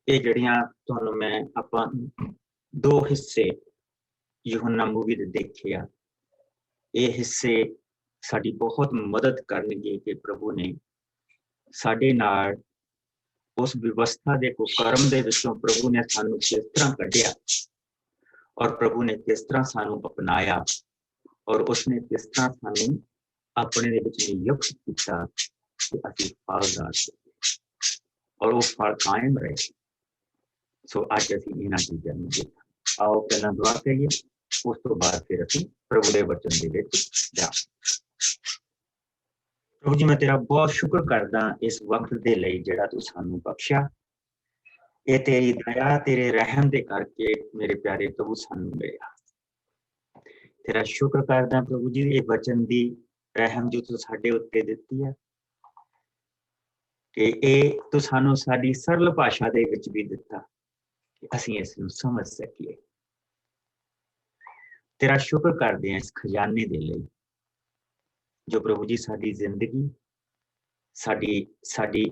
ਇਹ ਜਿਹੜੀਆਂ ਤੁਹਾਨੂੰ ਮੈਂ ਆਪਾਂ ਦੋ ਹਿੱਸੇ यूहन्ना मूवी ਦੇ ਦੇਖੇ ਆ, ਇਹ ਹਿੱਸੇ ਸਾਡੀ ਬਹੁਤ ਮਦਦ ਕਰਨਗੇ ਕਿ ਪ੍ਰਭੂ ਨੇ ਸਾਡੇ ਨਾਲ ਉਸ ਵਿਵਸਥਾ ਦੇ ਕੁਕਰਮ ਦੇ ਵਿੱਚੋਂ ਪ੍ਰਭੂ ਨੇ ਸਾਨੂੰ ਕਿਸ ਤਰ੍ਹਾਂ ਕੱਢਿਆ ਔਰ ਪ੍ਰਭੂ ਨੇ ਕਿਸ ਤਰ੍ਹਾਂ ਸਾਨੂੰ ਅਪਣਾਇਆ ਔਰ ਉਸਨੇ ਕਿਸ ਤਰ੍ਹਾਂ ਸਾਨੂੰ ਆਪਣੇ ਦੇ ਵਿੱਚ ਨਿਯੁਕਤ ਕੀਤਾ ਕਿ ਅਸੀਂ ਫਲਦਾਰ ਔਰ ਉਹ ਫਲ ਕਾਇਮ ਰਹੇ। ਸੋ ਅੱਜ ਅਸੀਂ ਇਹਨਾਂ ਚੀਜ਼ਾਂ ਨੂੰ ਦੇਖਾਂ। ਆਓ ਪਹਿਲਾਂ ਦੁਆ ਕਰੀਏ, ਉਸ ਤੋਂ ਬਾਅਦ ਫਿਰ ਅਸੀਂ ਪ੍ਰਭੂ ਦੇ ਵਚਨ ਦੇ ਵਿੱਚ ਜਾਵਾਂਗੇ। ਪ੍ਰਭੂ ਜੀ, ਮੈਂ ਤੇਰਾ ਬਹੁਤ ਸ਼ੁਕਰ ਕਰਦਾ ਇਸ ਵਕਤ ਦੇ ਲਈ ਜਿਹੜਾ ਤੂੰ ਸਾਨੂੰ ਬਖਸ਼ਿਆ। ਇਹ ਤੇਰੀ ਦਇਆ ਤੇਰੇ ਰਹਿਮ ਦੇ ਕਰਕੇ ਮੇਰੇ ਪਿਆਰੇ ਪ੍ਰਭੂ ਸਾਨੂੰ ਮਿਲਿਆ। ਤੇਰਾ ਸ਼ੁਕਰ ਕਰਦਾ ਪ੍ਰਭੂ ਜੀ, ਇਹ ਵਚਨ ਦੀ ਰਹਿਮ ਜੋ ਤੂੰ ਸਾਡੇ ਉੱਤੇ ਦਿੱਤੀ ਹੈ ਕਿ ਇਹ ਤੂੰ ਸਾਨੂੰ ਸਾਡੀ ਸਰਲ ਭਾਸ਼ਾ ਦੇ ਵਿੱਚ ਵੀ ਦਿੱਤਾ ਕਿ ਅਸੀਂ ਇਸ ਨੂੰ ਸਮਝ ਸਕੀਏ। ਤੇਰਾ ਸ਼ੁਕਰ ਕਰਦੇ ਹਾਂ ਇਸ ਖਜ਼ਾਨੇ ਦੇ ਲਈ ਜੋ ਪ੍ਰਭੂ ਜੀ ਸਾਡੀ ਜ਼ਿੰਦਗੀ, ਸਾਡੀ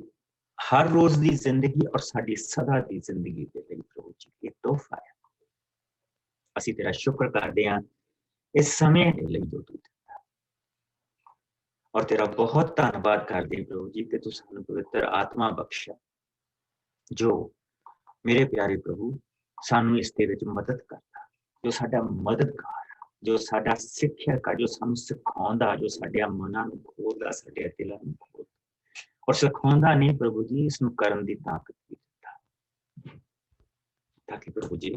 ਹਰ ਰੋਜ਼ ਦੀ ਜ਼ਿੰਦਗੀ ਔਰ ਸਾਡੀ ਸਦਾ ਦੀ ਜ਼ਿੰਦਗੀ ਦੇ ਲਈ ਪ੍ਰਭੂ ਜੀ ਇਹ ਤੋਹਫਾ ਹੈ। ਅਸੀਂ ਤੇਰਾ ਸ਼ੁਕਰ ਕਰਦੇ ਹਾਂ ਇਸ ਸਮੇਂ ਦੇ ਲਈ ਜੋ ਤੂੰ ਦਿੱਤਾ ਔਰ ਤੇਰਾ ਬਹੁਤ ਧੰਨਵਾਦ ਕਰਦੇ ਪ੍ਰਭੂ ਜੀ ਕਿ ਤੂੰ ਸਾਨੂੰ ਪਵਿੱਤਰ ਆਤਮਾ ਬਖਸ਼ਿਆ ਜੋ ਮੇਰੇ ਪਿਆਰੇ ਪ੍ਰਭੂ ਸਾਨੂੰ ਇਸ ਦੇ ਵਿੱਚ ਮਦਦ ਕਰਦਾ, ਜੋ ਸਾਡਾ ਮਦਦਗਾਰ, ਜੋ ਸਾਡਾ ਸਿੱਖਿਅਕ, ਜੋ ਸਾਨੂੰ ਸਿਖਾਉਂਦਾ, ਜੋ ਸਾਡੇ ਮਨਾਂ ਨੂੰ ਖੋਲਦਾ, ਸਾਡੇ ਦਿਲਾਂ ਨੂੰ ਖੋਲਦਾ ਔਰ ਸਿਖਾਉਂਦਾ ਨਹੀਂ ਪ੍ਰਭੂ ਜੀ, ਇਸ ਨੂੰ ਕਰਨ ਦੀ ਤਾਕਤ ਵੀ ਦਿੱਤਾ ਤਾਂ ਕਿ ਪ੍ਰਭੂ ਜੀ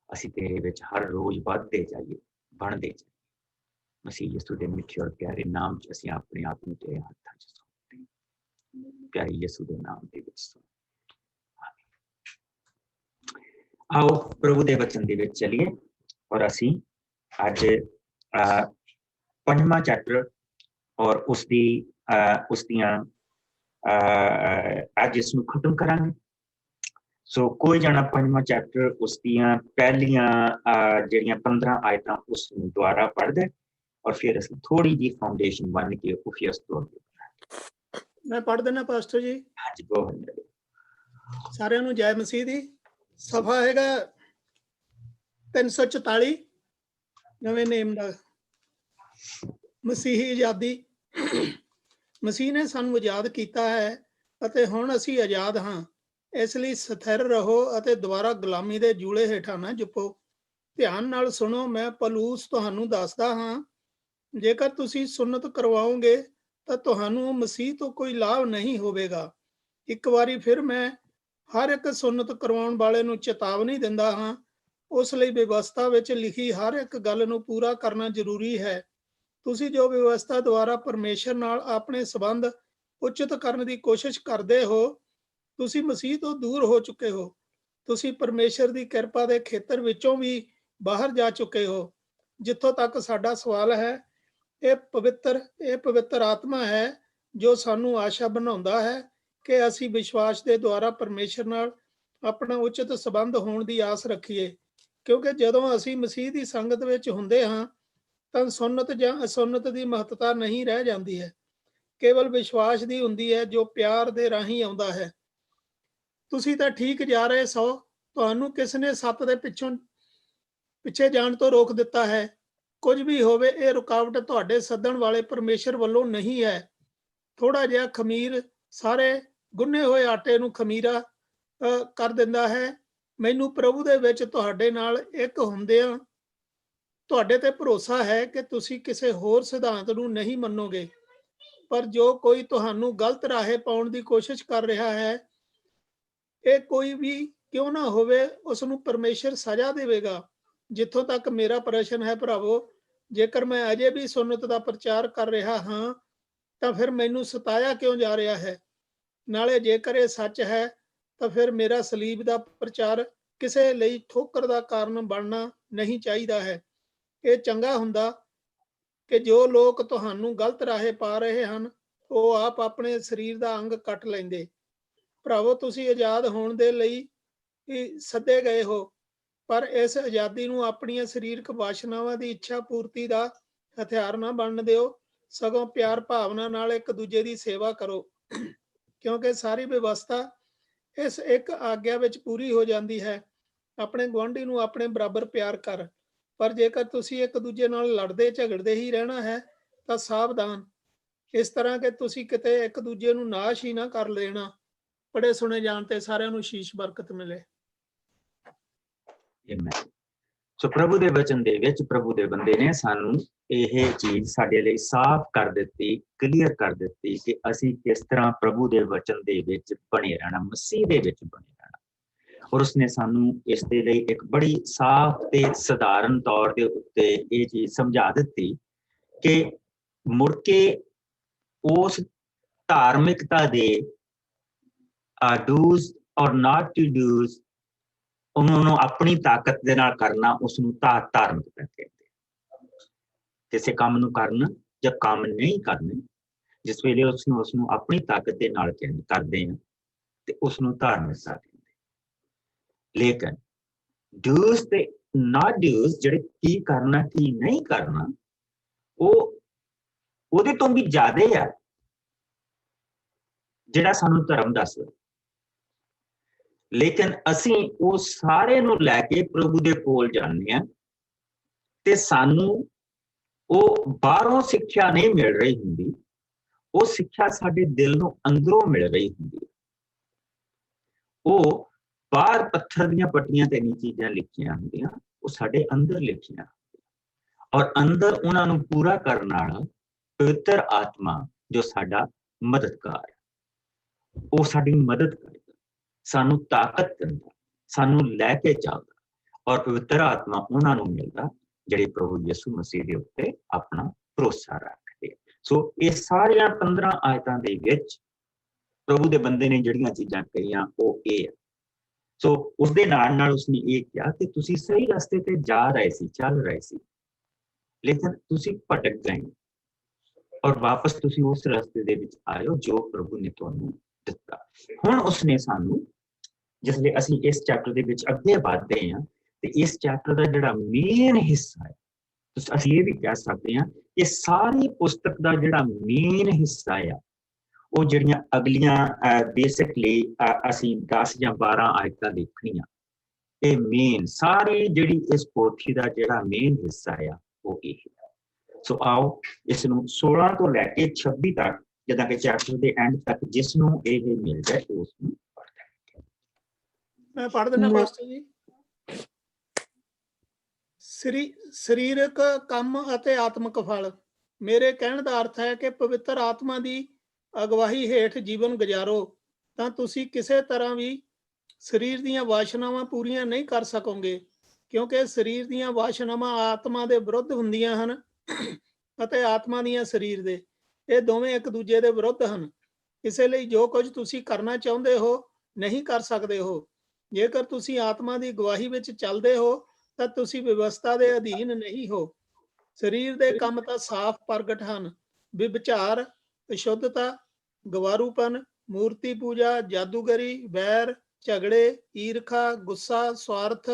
ਅਸੀਂ ਤੇਰੇ ਵਿੱਚ ਹਰ ਰੋਜ਼ ਵੱਧਦੇ ਜਾਈਏ, ਬਣਦੇ ਜਾਈਏ। ਮਸੀਹ ਯਿਸੂ ਦੇ ਮਿੱਠੇ ਔਰ ਪਿਆਰੇ ਨਾਮ 'ਚ ਅਸੀਂ ਆਪਣੇ ਆਪ ਨੂੰ ਤੇਰੇ ਹੱਥਾਂ 'ਚ ਸੌਂਪਦੇ ਹਾਂ। ਪਿਆਰੇ ਯਿਸੂ ਦੇ ਨਾਮ ਦੇ ਵਿੱਚ ਸੌਂਪਦੇ। ਆਓ ਪ੍ਰਭੂ ਦੇ ਵਚਨ ਦੇ ਵਿੱਚ ਚਲੀਏ ਔਰ ਅਸੀਂ ਅੱਜ 5ਵਾਂ ਚੈਪਟਰ ਔਰ ਉਸਦੀਆਂ ਅੱਜ ਇਸ ਨੂੰ ਖਤਮ ਕਰਾਂਗੇ। ਸੋ ਕੋਈ ਜਣਾ 5ਵਾਂ ਚੈਪਟਰ ਉਸਦੀਆਂ ਪਹਿਲੀਆਂ ਜਿਹੜੀਆਂ 15 ਆਇਤਾਂ ਉਸ ਨੂੰ ਦੁਆਰਾ ਪੜ੍ਹਦੇ ਔਰ ਫਿਰ ਅਸੀਂ ਥੋੜੀ ਜਿਹੀ ਫਾਊਂਡੇਸ਼ਨ ਬਣ ਕੇ ਫਿਰ ਉਸ ਤੋਂ ਅੱਗੇ ਮੈਂ ਪੜ੍ਹ ਦੇਣਾ ਪਾਸਟਰ ਜੀ। ਹਾਂਜੀ, ਬਹੁਤ ਸਾਰਿਆਂ ਨੂੰ ਜੈ ਮਸੀਹ ਦੀ। ਸਫਾ ਹੈਗਾ 344 ਨਵੇਂ ਨੇਮ ਦਾ। ਮਸੀਹੀ ਆਜ਼ਾਦੀ। ਮਸੀਹ ਨੇ ਸਾਨੂੰ ਆਜ਼ਾਦ ਕੀਤਾ ਹੈ ਅਤੇ ਹੁਣ ਅਸੀਂ ਆਜ਼ਾਦ ਹਾਂ। ਇਸ ਲਈ ਸਥਿਰ ਰਹੋ ਅਤੇ ਦੁਬਾਰਾ ਗੁਲਾਮੀ ਦੇ ਜੂਲੇ ਹੇਠਾਂ ਨਾ ਜੁਪੋ। ਧਿਆਨ ਨਾਲ ਸੁਣੋ, ਮੈਂ ਪੌਲੁਸ ਤੁਹਾਨੂੰ ਦੱਸਦਾ ਹਾਂ, ਜੇਕਰ ਤੁਸੀਂ ਸੁੰਨਤ ਕਰਵਾਓਗੇ ਤਾਂ ਤੁਹਾਨੂੰ ਮਸੀਹ ਤੋਂ ਕੋਈ ਲਾਭ ਨਹੀਂ ਹੋਵੇਗਾ। ਇੱਕ ਵਾਰੀ ਫਿਰ ਮੈਂ ਹਰ ਇੱਕ ਸੁੰਨਤ ਕਰਵਾਉਣ ਵਾਲੇ ਨੂੰ ਚੇਤਾਵਨੀ ਦਿੰਦਾ ਹਾਂ, ਉਸ ਲਈ ਵਿਵਸਥਾ ਵਿੱਚ ਲਿਖੀ ਹਰ ਇੱਕ ਗੱਲ ਨੂੰ ਪੂਰਾ ਕਰਨਾ ਜ਼ਰੂਰੀ ਹੈ। ਤੁਸੀਂ ਜੋ ਵਿਵਸਥਾ ਦੁਆਰਾ ਪਰਮੇਸ਼ਰ ਨਾਲ ਆਪਣੇ ਸੰਬੰਧ ਉਚਿਤ ਕਰਨ ਦੀ ਕੋਸ਼ਿਸ਼ ਕਰਦੇ ਹੋ, ਤੁਸੀਂ ਮਸੀਹ ਤੋਂ ਦੂਰ ਹੋ ਚੁੱਕੇ ਹੋ। ਤੁਸੀਂ ਪਰਮੇਸ਼ਰ ਦੀ ਕਿਰਪਾ ਦੇ ਖੇਤਰ ਵਿੱਚੋਂ ਵੀ ਬਾਹਰ ਜਾ ਚੁੱਕੇ ਹੋ। ਜਿੱਥੋਂ ਤੱਕ ਸਾਡਾ ਸਵਾਲ ਹੈ, ਇਹ ਪਵਿੱਤਰ ਆਤਮਾ ਹੈ ਜੋ ਸਾਨੂੰ ਆਸ਼ਾ ਬਣਾਉਂਦਾ ਹੈ ਕਿ ਅਸੀਂ ਵਿਸ਼ਵਾਸ ਦੇ ਦੁਆਰਾ ਪਰਮੇਸ਼ਰ ਨਾਲ ਆਪਣਾ ਉਚਿਤ ਸੰਬੰਧ ਹੋਣ ਦੀ ਆਸ ਰੱਖੀਏ। ਕਿਉਂਕਿ ਜਦੋਂ ਅਸੀਂ ਮਸੀਹ ਦੀ ਸੰਗਤ ਵਿੱਚ ਹੁੰਦੇ ਹਾਂ ਤਾਂ ਸੁੰਨਤ ਜਾਂ ਅਸੁੰਨਤ ਦੀ ਮਹੱਤਤਾ ਨਹੀਂ ਰਹਿ ਜਾਂਦੀ ਹੈ। ਕੇਵਲ ਵਿਸ਼ਵਾਸ ਦੀ ਹੁੰਦੀ ਹੈ ਜੋ ਪਿਆਰ ਦੇ ਰਾਹੀਂ ਆਉਂਦਾ ਹੈ। ਤੁਸੀਂ ਤਾਂ ਠੀਕ ਜਾ ਰਹੇ ਸੋ, ਤੁਹਾਨੂੰ ਕਿਸ ਨੇ ਸੱਤ ਦੇ ਪਿੱਛੇ ਜਾਣ ਤੋਂ ਰੋਕ ਦਿੱਤਾ ਹੈ? ਕੁਝ ਵੀ ਹੋਵੇ, ਇਹ ਰੁਕਾਵਟ ਤੁਹਾਡੇ ਸੱਦਣ ਵਾਲੇ ਪਰਮੇਸ਼ਰ ਵੱਲੋਂ ਨਹੀਂ ਹੈ। ਥੋੜਾ ਜਿਹਾ ਖਮੀਰ ਸਾਰੇ ਗੁੰਨੇ ਹੋਏ ਆਟੇ ਨੂੰ ਖਮੀਰਾ ਕਰ ਦਿੰਦਾ ਹੈ। ਮੈਨੂੰ ਪ੍ਰਭੂ ਦੇ ਵਿੱਚ ਤੁਹਾਡੇ ਨਾਲ ਇੱਕ ਹੁੰਦਿਆਂ ਤੁਹਾਡੇ ਤੇ ਭਰੋਸਾ ਹੈ ਕਿ ਤੁਸੀਂ ਕਿਸੇ ਹੋਰ ਸਿਧਾਂਤ ਨੂੰ ਨਹੀਂ ਮੰਨੋਗੇ। ਪਰ ਜੋ ਕੋਈ ਤੁਹਾਨੂੰ ਗਲਤ ਰਾਹੇ ਪਾਉਣ ਦੀ ਕੋਸ਼ਿਸ਼ ਕਰ ਰਿਹਾ ਹੈ, ਇਹ ਕੋਈ ਵੀ ਕਿਉਂ ਨਾ ਹੋਵੇ, ਉਸ ਨੂੰ ਪਰਮੇਸ਼ਰ ਸਜ਼ਾ ਦੇਵੇਗਾ। ਜਿੱਥੋਂ ਤੱਕ ਮੇਰਾ ਪ੍ਰਸ਼ਨ ਹੈ ਭਰਾਵੋ, ਜੇਕਰ ਮੈਂ ਅਜੇ ਵੀ ਸੁੰਨਤ ਦਾ ਪ੍ਰਚਾਰ ਕਰ ਰਿਹਾ ਹਾਂ ਤਾਂ ਫਿਰ ਮੈਨੂੰ ਸਤਾਇਆ ਕਿਉਂ ਜਾ ਰਿਹਾ ਹੈ? ਨਾਲੇ ਜੇਕਰ ਇਹ ਸੱਚ ਹੈ ਤਾਂ ਫਿਰ ਮੇਰਾ ਸਲੀਬ ਦਾ ਪ੍ਰਚਾਰ ਕਿਸੇ ਲਈ ਠੋਕਰ ਦਾ ਕਾਰਨ ਬਣਨਾ ਨਹੀਂ ਚਾਹੀਦਾ ਹੈ। ਇਹ ਚੰਗਾ ਹੁੰਦਾ ਕਿ ਜੋ ਲੋਕ ਤੁਹਾਨੂੰ ਗਲਤ ਰਾਹੇ ਪਾ ਰਹੇ ਹਨ, ਉਹ ਆਪ ਆਪਣੇ ਸਰੀਰ ਦਾ ਅੰਗ ਕੱਟ ਲੈਂਦੇ। ਭਰਾਵੋ, ਤੁਸੀਂ ਆਜ਼ਾਦ ਹੋਣ ਦੇ ਲਈ ਸੱਦੇ ਗਏ ਹੋ, ਪਰ ਇਸ ਆਜ਼ਾਦੀ ਨੂੰ ਆਪਣੀਆਂ ਸਰੀਰਕ ਵਾਸ਼ਨਾਵਾਂ ਦੀ ਇੱਛਾ ਪੂਰਤੀ ਦਾ ਹਥਿਆਰ ਨਾ ਬਣਨ ਦਿਓ। ਸਗੋਂ ਪਿਆਰ ਭਾਵਨਾ ਨਾਲ ਇੱਕ ਦੂਜੇ ਦੀ ਸੇਵਾ ਕਰੋ, ਕਿਉਂਕਿ ਸਾਰੀ ਵਿਵਸਥਾ ਇਸ ਇੱਕ ਆਗਿਆ ਵਿੱਚ ਪੂਰੀ ਹੋ ਜਾਂਦੀ ਹੈ, ਆਪਣੇ ਗੁਆਂਢੀ ਨੂੰ ਆਪਣੇ ਬਰਾਬਰ ਪਿਆਰ ਕਰ। ਪਰ ਜੇਕਰ ਤੁਸੀਂ ਇੱਕ ਦੂਜੇ ਨਾਲ ਲੜਦੇ ਝਗੜਦੇ ਹੀ ਰਹਿਣਾ ਹੈ ਤਾਂ ਸਾਵਧਾਨ, ਇਸ ਤਰ੍ਹਾਂ ਕਿ ਤੁਸੀਂ ਕਿਤੇ ਇੱਕ ਦੂਜੇ ਨੂੰ ਨਾਸ਼ ਹੀ ਨਾ ਕਰ ਲੈਣਾ। ਪੜ੍ਹੇ ਸੁਣੇ ਜਾਣ ਤੇ ਸਾਰਿਆਂ ਨੂੰ ਸ਼ੀਸ਼ ਬਰਕਤ ਮਿਲੇ। Amen। ਸੋ ਪ੍ਰਭੂ ਦੇ ਵਚਨ ਦੇ ਵਿੱਚ ਪ੍ਰਭੂ ਦੇ ਬੰਦੇ ਨੇ ਸਾਨੂੰ ਇਹ ਚੀਜ਼ ਸਾਡੇ ਲਈ ਸਾਫ਼ ਕਰ ਦਿੱਤੀ, ਕਲੀਅਰ ਕਰ ਦਿੱਤੀ ਕਿ ਅਸੀਂ ਕਿਸ ਤਰ੍ਹਾਂ ਪ੍ਰਭੂ ਦੇ ਵਚਨ ਦੇ ਵਿੱਚ ਬਣੇ ਰਹਿਣਾ, ਮਸੀਹ ਦੇ ਵਿੱਚ ਬਣੇ ਰਹਿਣਾ। ਔਰ ਉਸਨੇ ਸਾਨੂੰ ਇਸ ਦੇ ਲਈ ਇੱਕ ਬੜੀ ਸਾਫ਼ ਤੇ ਸਧਾਰਨ ਤੌਰ ਦੇ ਉੱਤੇ ਇਹ ਚੀਜ਼ ਸਮਝਾ ਦਿੱਤੀ ਕਿ ਮੁੜ ਕੇ ਉਸ ਧਾਰਮਿਕਤਾ ਦੇ ਡੂਜ਼ ਔਰ ਨਾਟ ਟੂ ਡੂਜ਼ ਉਹਨੂੰ ਆਪਣੀ ਤਾਕਤ ਦੇ ਨਾਲ ਕਰਨਾ, ਉਸਨੂੰ ਧਾਰਮਿਕਤਾ ਕਹਿੰਦੇ। ਕਿਸੇ ਕੰਮ ਨੂੰ ਕਰਨਾ ਜਾਂ ਕੰਮ ਨਹੀਂ ਕਰਨੇ, ਜਿਸ ਵੇਲੇ ਉਸਨੂੰ ਆਪਣੀ ਤਾਕਤ ਦੇ ਨਾਲ ਕਰਦੇ ਹਾਂ ਤੇ ਉਸਨੂੰ ਧਾਰਮਿਕਤਾ ਕਹਿੰਦੇ। ਲੇਕਿਨ ਡੂਜ਼ ਤੇ ਨਾਟ ਡੂਜ਼, ਜਿਹੜੇ ਕੀ ਕਰਨਾ ਕੀ ਨਹੀਂ ਕਰਨਾ, ਉਹਦੇ ਤੋਂ ਵੀ ਜ਼ਿਆਦਾ ਆ ਜਿਹੜਾ ਸਾਨੂੰ ਧਰਮ ਦੱਸਦਾ। ਲੇਕਿਨ ਅਸੀਂ ਉਹ ਸਾਰੇ ਨੂੰ ਲੈ ਕੇ ਪ੍ਰਭੂ ਦੇ ਕੋਲ ਜਾਂਦੇ ਹਾਂ ਤੇ ਸਾਨੂੰ ਉਹ ਬਾਹਰੋਂ ਸਿੱਖਿਆ ਨਹੀਂ ਮਿਲ ਰਹੀ ਹੁੰਦੀ, ਉਹ ਸਿੱਖਿਆ ਸਾਡੇ ਦਿਲ ਨੂੰ ਅੰਦਰੋਂ ਮਿਲ ਰਹੀ ਹੁੰਦੀ। ਉਹ ਬਾਹਰ ਪੱਥਰ ਦੀਆਂ ਪੱਟੀਆਂ ਤੇ ਨਹੀਂ ਚੀਜ਼ਾਂ ਲਿਖੀਆਂ ਹੁੰਦੀਆਂ, ਉਹ ਸਾਡੇ ਅੰਦਰ ਲਿਖੀਆਂ ਔਰ ਅੰਦਰ ਉਹਨਾਂ ਨੂੰ ਪੂਰਾ ਕਰਨ ਵਾਲਾ ਪਵਿੱਤਰ ਆਤਮਾ ਜੋ ਸਾਡਾ ਮਦਦਗਾਰ ਹੈ, ਉਹ ਸਾਡੀ ਮਦਦ ਕਰਦਾ, ਸਾਨੂੰ ਤਾਕਤ ਦਿੰਦਾ, ਸਾਨੂੰ ਲੈ ਕੇ ਚੱਲਦਾ। ਔਰ ਪਵਿੱਤਰ ਆਤਮਾ ਉਹਨਾਂ ਨੂੰ ਮਿਲਦਾ ਜਿਹੜੇ ਪ੍ਰਭੂ ਯਿਸੂ ਮਸੀਹ ਦੇ ਉੱਤੇ ਆਪਣਾ ਭਰੋਸਾ ਰੱਖਦੇ। ਸੋ ਇਹ ਸਾਰੀਆਂ 15 ਆਇਤਾਂ ਦੇ ਵਿੱਚ ਪ੍ਰਭੂ ਦੇ ਬੰਦੇ ਨੇ ਜਿਹੜੀਆਂ ਚੀਜ਼ਾਂ ਕਹੀਆਂ ਉਹ ਇਹ ਹੈ। ਸੋ ਉਸਦੇ ਨਾਲ ਨਾਲ ਉਸਨੇ ਇਹ ਕਿਹਾ ਕਿ ਤੁਸੀਂ ਸਹੀ ਰਸਤੇ ਤੇ ਜਾ ਰਹੇ ਸੀ, ਚੱਲ ਰਹੇ ਸੀ, ਲੇਕਿਨ ਤੁਸੀਂ ਭਟਕ ਗਏ ਔਰ ਵਾਪਸ ਤੁਸੀਂ ਉਸ ਰਸਤੇ ਦੇ ਵਿੱਚ ਆਇਓ ਜੋ ਪ੍ਰਭੂ ਨੇ ਤੁਹਾਨੂੰ ਦਿੱਤਾ। ਹੁਣ ਉਸਨੇ ਸਾਨੂੰ, ਜਿਸ ਲਈ ਅਸੀਂ ਇਸ ਚੈਪਟਰ ਦੇ ਵਿੱਚ ਅੱਗੇ ਵਧਦੇ ਹਾਂ ਤੇ ਇਸ ਚੈਪਟਰ ਦਾ ਜਿਹੜਾ ਮੇਨ ਹਿੱਸਾ ਹੈ, ਅਸੀਂ ਇਹ ਵੀ ਕਹਿ ਸਕਦੇ ਹਾਂ ਕਿ ਸਾਰੀ ਪੁਸਤਕ ਦਾ ਜਿਹੜਾ ਮੇਨ ਹਿੱਸਾ ਆ, ਉਹ ਜਿਹੜੀਆਂ ਅਗਲੀਆਂ ਬੇਸਿਕਲੀ ਅਸੀਂ 10 ਜਾਂ 12 ਆਇਤਾਂ ਦੇਖਣੀਆਂ, ਇਹ ਮੇਨ ਸਾਰੀ ਜਿਹੜੀ ਇਸ ਪੋਥੀ ਦਾ ਜਿਹੜਾ ਮੇਨ ਹਿੱਸਾ ਆ ਉਹ ਇਹ ਹੈ। ਸੋ ਆਓ ਇਸ ਨੂੰ 16 ਤੋਂ ਲੈ ਕੇ 26 ਤੱਕ, ਜਿੱਦਾਂ ਕਿ ਚੈਪਟਰ ਦੇ ਐਂਡ ਤੱਕ ਜਿਸ ਨੂੰ ਇਹ ਮਿਲ ਜਾਏ ਉਸ ਨੂੰ ਮੈਂ ਪੜ੍ਹ ਦਿੰਦਾ ਪਾਸਟਰ ਜੀ। ਸਰੀਰਕ ਕੰਮ ਅਤੇ ਆਤਮਿਕ ਫਲ। ਮੇਰੇ ਕਹਿਣ ਦਾ ਅਰਥ ਹੈ ਕਿ ਪਵਿੱਤਰ ਆਤਮਾ ਦੀ ਅਗਵਾਈ ਹੇਠ ਜੀਵਨ ਗੁਜ਼ਾਰੋ ਤਾਂ ਤੁਸੀਂ ਕਿਸੇ ਤਰ੍ਹਾਂ ਵੀ ਸਰੀਰ ਦੀਆਂ ਵਾਸ਼ਨਾਵਾਂ ਪੂਰੀਆਂ ਨਹੀਂ ਕਰ ਸਕੋਗੇ, ਕਿਉਂਕਿ ਸਰੀਰ ਦੀਆਂ ਵਾਸ਼ਨਾਵਾਂ ਆਤਮਾ ਦੇ ਵਿਰੁੱਧ ਹੁੰਦੀਆਂ ਹਨ ਅਤੇ ਆਤਮਾ ਦੀਆਂ ਸਰੀਰ ਦੇ, ਇਹ ਦੋਵੇਂ ਇੱਕ ਦੂਜੇ ਦੇ ਵਿਰੁੱਧ ਹਨ। ਇਸੇ ਲਈ ਜੋ ਕੁਝ ਤੁਸੀਂ ਕਰਨਾ ਚਾਹੁੰਦੇ ਹੋ ਨਹੀਂ ਕਰ ਸਕਦੇ ਹੋ। ਜੇਕਰ ਤੁਸੀਂ ਆਤਮਾ ਦੀ ਅਗਵਾਈ ਵਿੱਚ ਚੱਲਦੇ ਹੋ ਤਾਂ ਤੁਸੀਂ ਵਿਵਸਥਾ ਦੇ ਅਧੀਨ ਨਹੀਂ ਹੋ। ਸਰੀਰ ਦੇ ਕੰਮ ਤਾਂ ਸਾਫ਼ ਪ੍ਰਗਟ ਹਨ: ਵਿਭਚਾਰ, ਅਸ਼ੁੱਧਤਾ, ਗਵਾਰੂਪਨ, ਮੂਰਤੀ ਪੂਜਾ, ਜਾਦੂਗਰੀ, ਵੈਰ, ਝਗੜੇ, ਈਰਖਾ, ਗੁੱਸਾ, ਸਵਾਰਥ,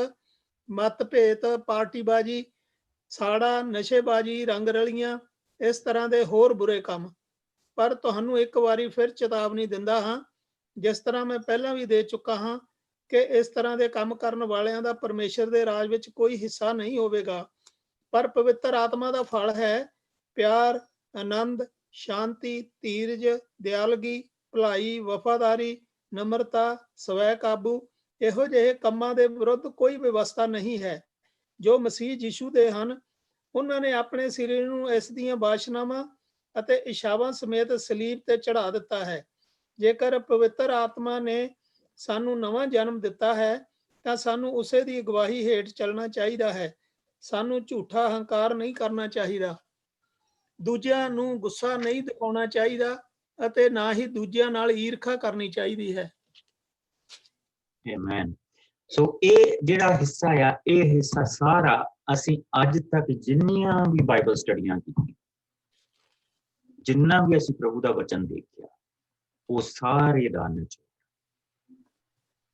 ਮਤਭੇਦ, ਪਾਰਟੀਬਾਜ਼ੀ, ਸਾੜਾ, ਨਸ਼ੇਬਾਜ਼ੀ, ਰੰਗ ਰਲੀਆਂ, ਇਸ ਤਰ੍ਹਾਂ ਦੇ ਹੋਰ ਬੁਰੇ ਕੰਮ। ਪਰ ਤੁਹਾਨੂੰ ਇੱਕ ਵਾਰੀ ਫਿਰ ਚੇਤਾਵਨੀ ਦਿੰਦਾ ਹਾਂ, ਜਿਸ ਤਰ੍ਹਾਂ ਮੈਂ ਪਹਿਲਾਂ ਵੀ ਦੇ ਚੁੱਕਾ ਹਾਂ, ਕਿ ਇਸ ਤਰ੍ਹਾਂ ਦੇ ਕੰਮ ਕਰਨ ਵਾਲਿਆਂ ਦਾ ਪਰਮੇਸ਼ਰ ਦੇ ਰਾਜ ਵਿੱਚ ਕੋਈ ਹਿੱਸਾ ਨਹੀਂ ਹੋਵੇਗਾ। ਪਰ ਪਵਿੱਤਰ ਆਤਮਾ ਦਾ ਫਲ ਹੈ ਪਿਆਰ, ਆਨੰਦ, ਸ਼ਾਂਤੀ, ਧੀਰਜ, ਦਿਆਲਗੀ, ਭਲਾਈ, ਵਫਾਦਾਰੀ, ਨਮਰਤਾ, ਸਵੈ ਕਾਬੂ। ਇਹੋ ਜਿਹੇ ਕੰਮਾਂ ਦੇ ਵਿਰੁੱਧ ਕੋਈ ਵਿਵਸਥਾ ਨਹੀਂ ਹੈ। ਜੋ ਮਸੀਹ ਯਿਸੂ ਦੇ ਹਨ, ਉਹਨਾਂ ਨੇ ਆਪਣੇ ਸਰੀਰ ਨੂੰ ਇਸ ਦੀਆਂ ਵਾਸ਼ਨਾਵਾਂ ਅਤੇ ਇਛਾਵਾਂ ਸਮੇਤ ਸਲੀਬ ਤੇ ਚੜਾ ਦਿੱਤਾ ਹੈ। ਜੇਕਰ ਪਵਿੱਤਰ ਆਤਮਾ ਨੇ ਸਾਨੂੰ ਨਵਾਂ ਜਨਮ ਦਿੱਤਾ ਹੈ ਤਾਂ ਸਾਨੂੰ ਉਸੇ ਦੀ ਅਗਵਾਈ ਹੇਠ ਚੱਲਣਾ ਚਾਹੀਦਾ ਹੈ। ਸਾਨੂੰ ਝੂਠਾ ਹੰਕਾਰ ਨਹੀਂ ਕਰਨਾ ਚਾਹੀਦਾ, ਦੂਜਿਆਂ ਨੂੰ ਗੁੱਸਾ ਨਹੀਂ ਦਿਖਾਉਣਾ ਚਾਹੀਦਾ ਅਤੇ ਨਾ ਹੀ ਦੂਜਿਆਂ ਨਾਲ ਈਰਖਾ ਕਰਨੀ ਚਾਹੀਦੀ ਹੈ। ਆਮੇਨ। ਸੋ ਇਹ ਜਿਹੜਾ ਹਿੱਸਾ ਆ, ਇਹ ਹਿੱਸਾ ਸਾਰਾ ਅਸੀਂ ਅੱਜ ਤੱਕ ਜਿੰਨੀਆਂ ਵੀ ਬਾਈਬਲ ਸਟੱਡੀਆਂ ਕੀਤੀਆਂ, ਜਿੰਨਾ ਵੀ ਅਸੀਂ ਪ੍ਰਭੂ ਦਾ ਵਚਨ ਦੇਖਿਆ, ਉਹ ਸਾਰੇ ਦਾ ਨਿਚੋੜ।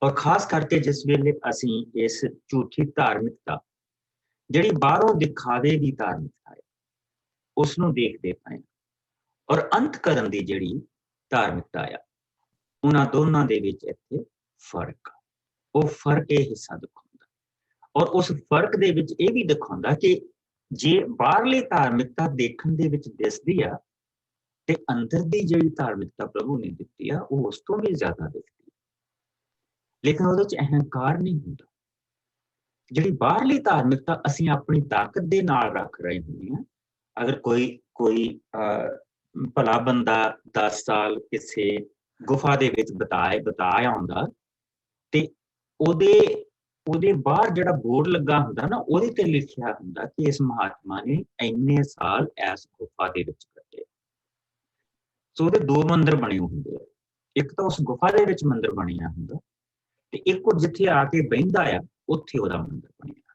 ਔਰ ਖਾਸ ਕਰਕੇ ਜਿਸ ਵੇਲੇ ਅਸੀਂ ਇਸ ਝੂਠੀ ਧਾਰਮਿਕਤਾ, ਜਿਹੜੀ ਬਾਹਰੋਂ ਦਿਖਾਵੇ ਦੀ ਧਾਰਮਿਕਤਾ ਹੈ, ਉਸ ਨੂੰ ਦੇਖਦੇ ਪਏ ਔਰ ਅੰਤ ਕਰਨ ਦੀ ਜਿਹੜੀ ਧਾਰਮਿਕਤਾ ਆ, ਉਹਨਾਂ ਦੋਨਾਂ ਦੇ ਵਿੱਚ ਇੱਥੇ फर्क, वो फर्क ये हिस्सा दिखाउंदा। और उस फर्क दे विच ये भी दिखाउंदा कि जे बाहरली धार्मिकता देखण दे विच दिसदी आ ते अंदर दी जिहड़ी धार्मिकता प्रभु ने दित्ती आ वो उस तों भी ज्यादा दिसदी आ। लेकिन ਉਹਦੇ ਚ ਅਹੰਕਾਰ ਨਹੀਂ ਹੁੰਦਾ। ਜਿਹੜੀ ਬਾਹਰਲੀ ਧਾਰਮਿਕਤਾ ਅਸੀਂ ਆਪਣੀ ਤਾਕਤ ਦੇ ਨਾਲ ਰੱਖ ਰਹੇ ਹੁੰਦੇ ਹਾਂ। ਅਗਰ ਕੋਈ ਭਲਾ ਬੰਦਾ 10 ਸਾਲ ਕਿਸੇ ਗੁਫਾ ਦੇ ਵਿੱਚ ਬਿਤਾਇਆ ਹੁੰਦਾ ਤੇ ਉਹਦੇ ਬਾਹਰ ਜਿਹੜਾ ਬੋਰਡ ਲੱਗਾ ਹੁੰਦਾ ਨਾ ਉਹਦੇ ਤੇ ਲਿਖਿਆ ਹੁੰਦਾ ਕਿ ਇਸ ਮਹਾਤਮਾ ਨੇ ਇੰਨੇ ਸਾਲ ਇਸ ਗੁਫਾ ਦੇ ਵਿੱਚ ਕੱਟੇ। ਸੋ ਉਹਦੇ ਦੋ ਮੰਦਿਰ ਬਣੇ ਹੁੰਦੇ ਆ, ਇੱਕ ਤਾਂ ਉਸ ਗੁਫਾ ਦੇ ਵਿੱਚ ਮੰਦਿਰ ਬਣਿਆ ਹੁੰਦਾ ਤੇ ਇੱਕ ਉਹ ਜਿੱਥੇ ਆ ਕੇ ਬਹਿੰਦਾ ਆ ਉੱਥੇ ਉਹਦਾ ਮੰਦਿਰ ਬਣਿਆ।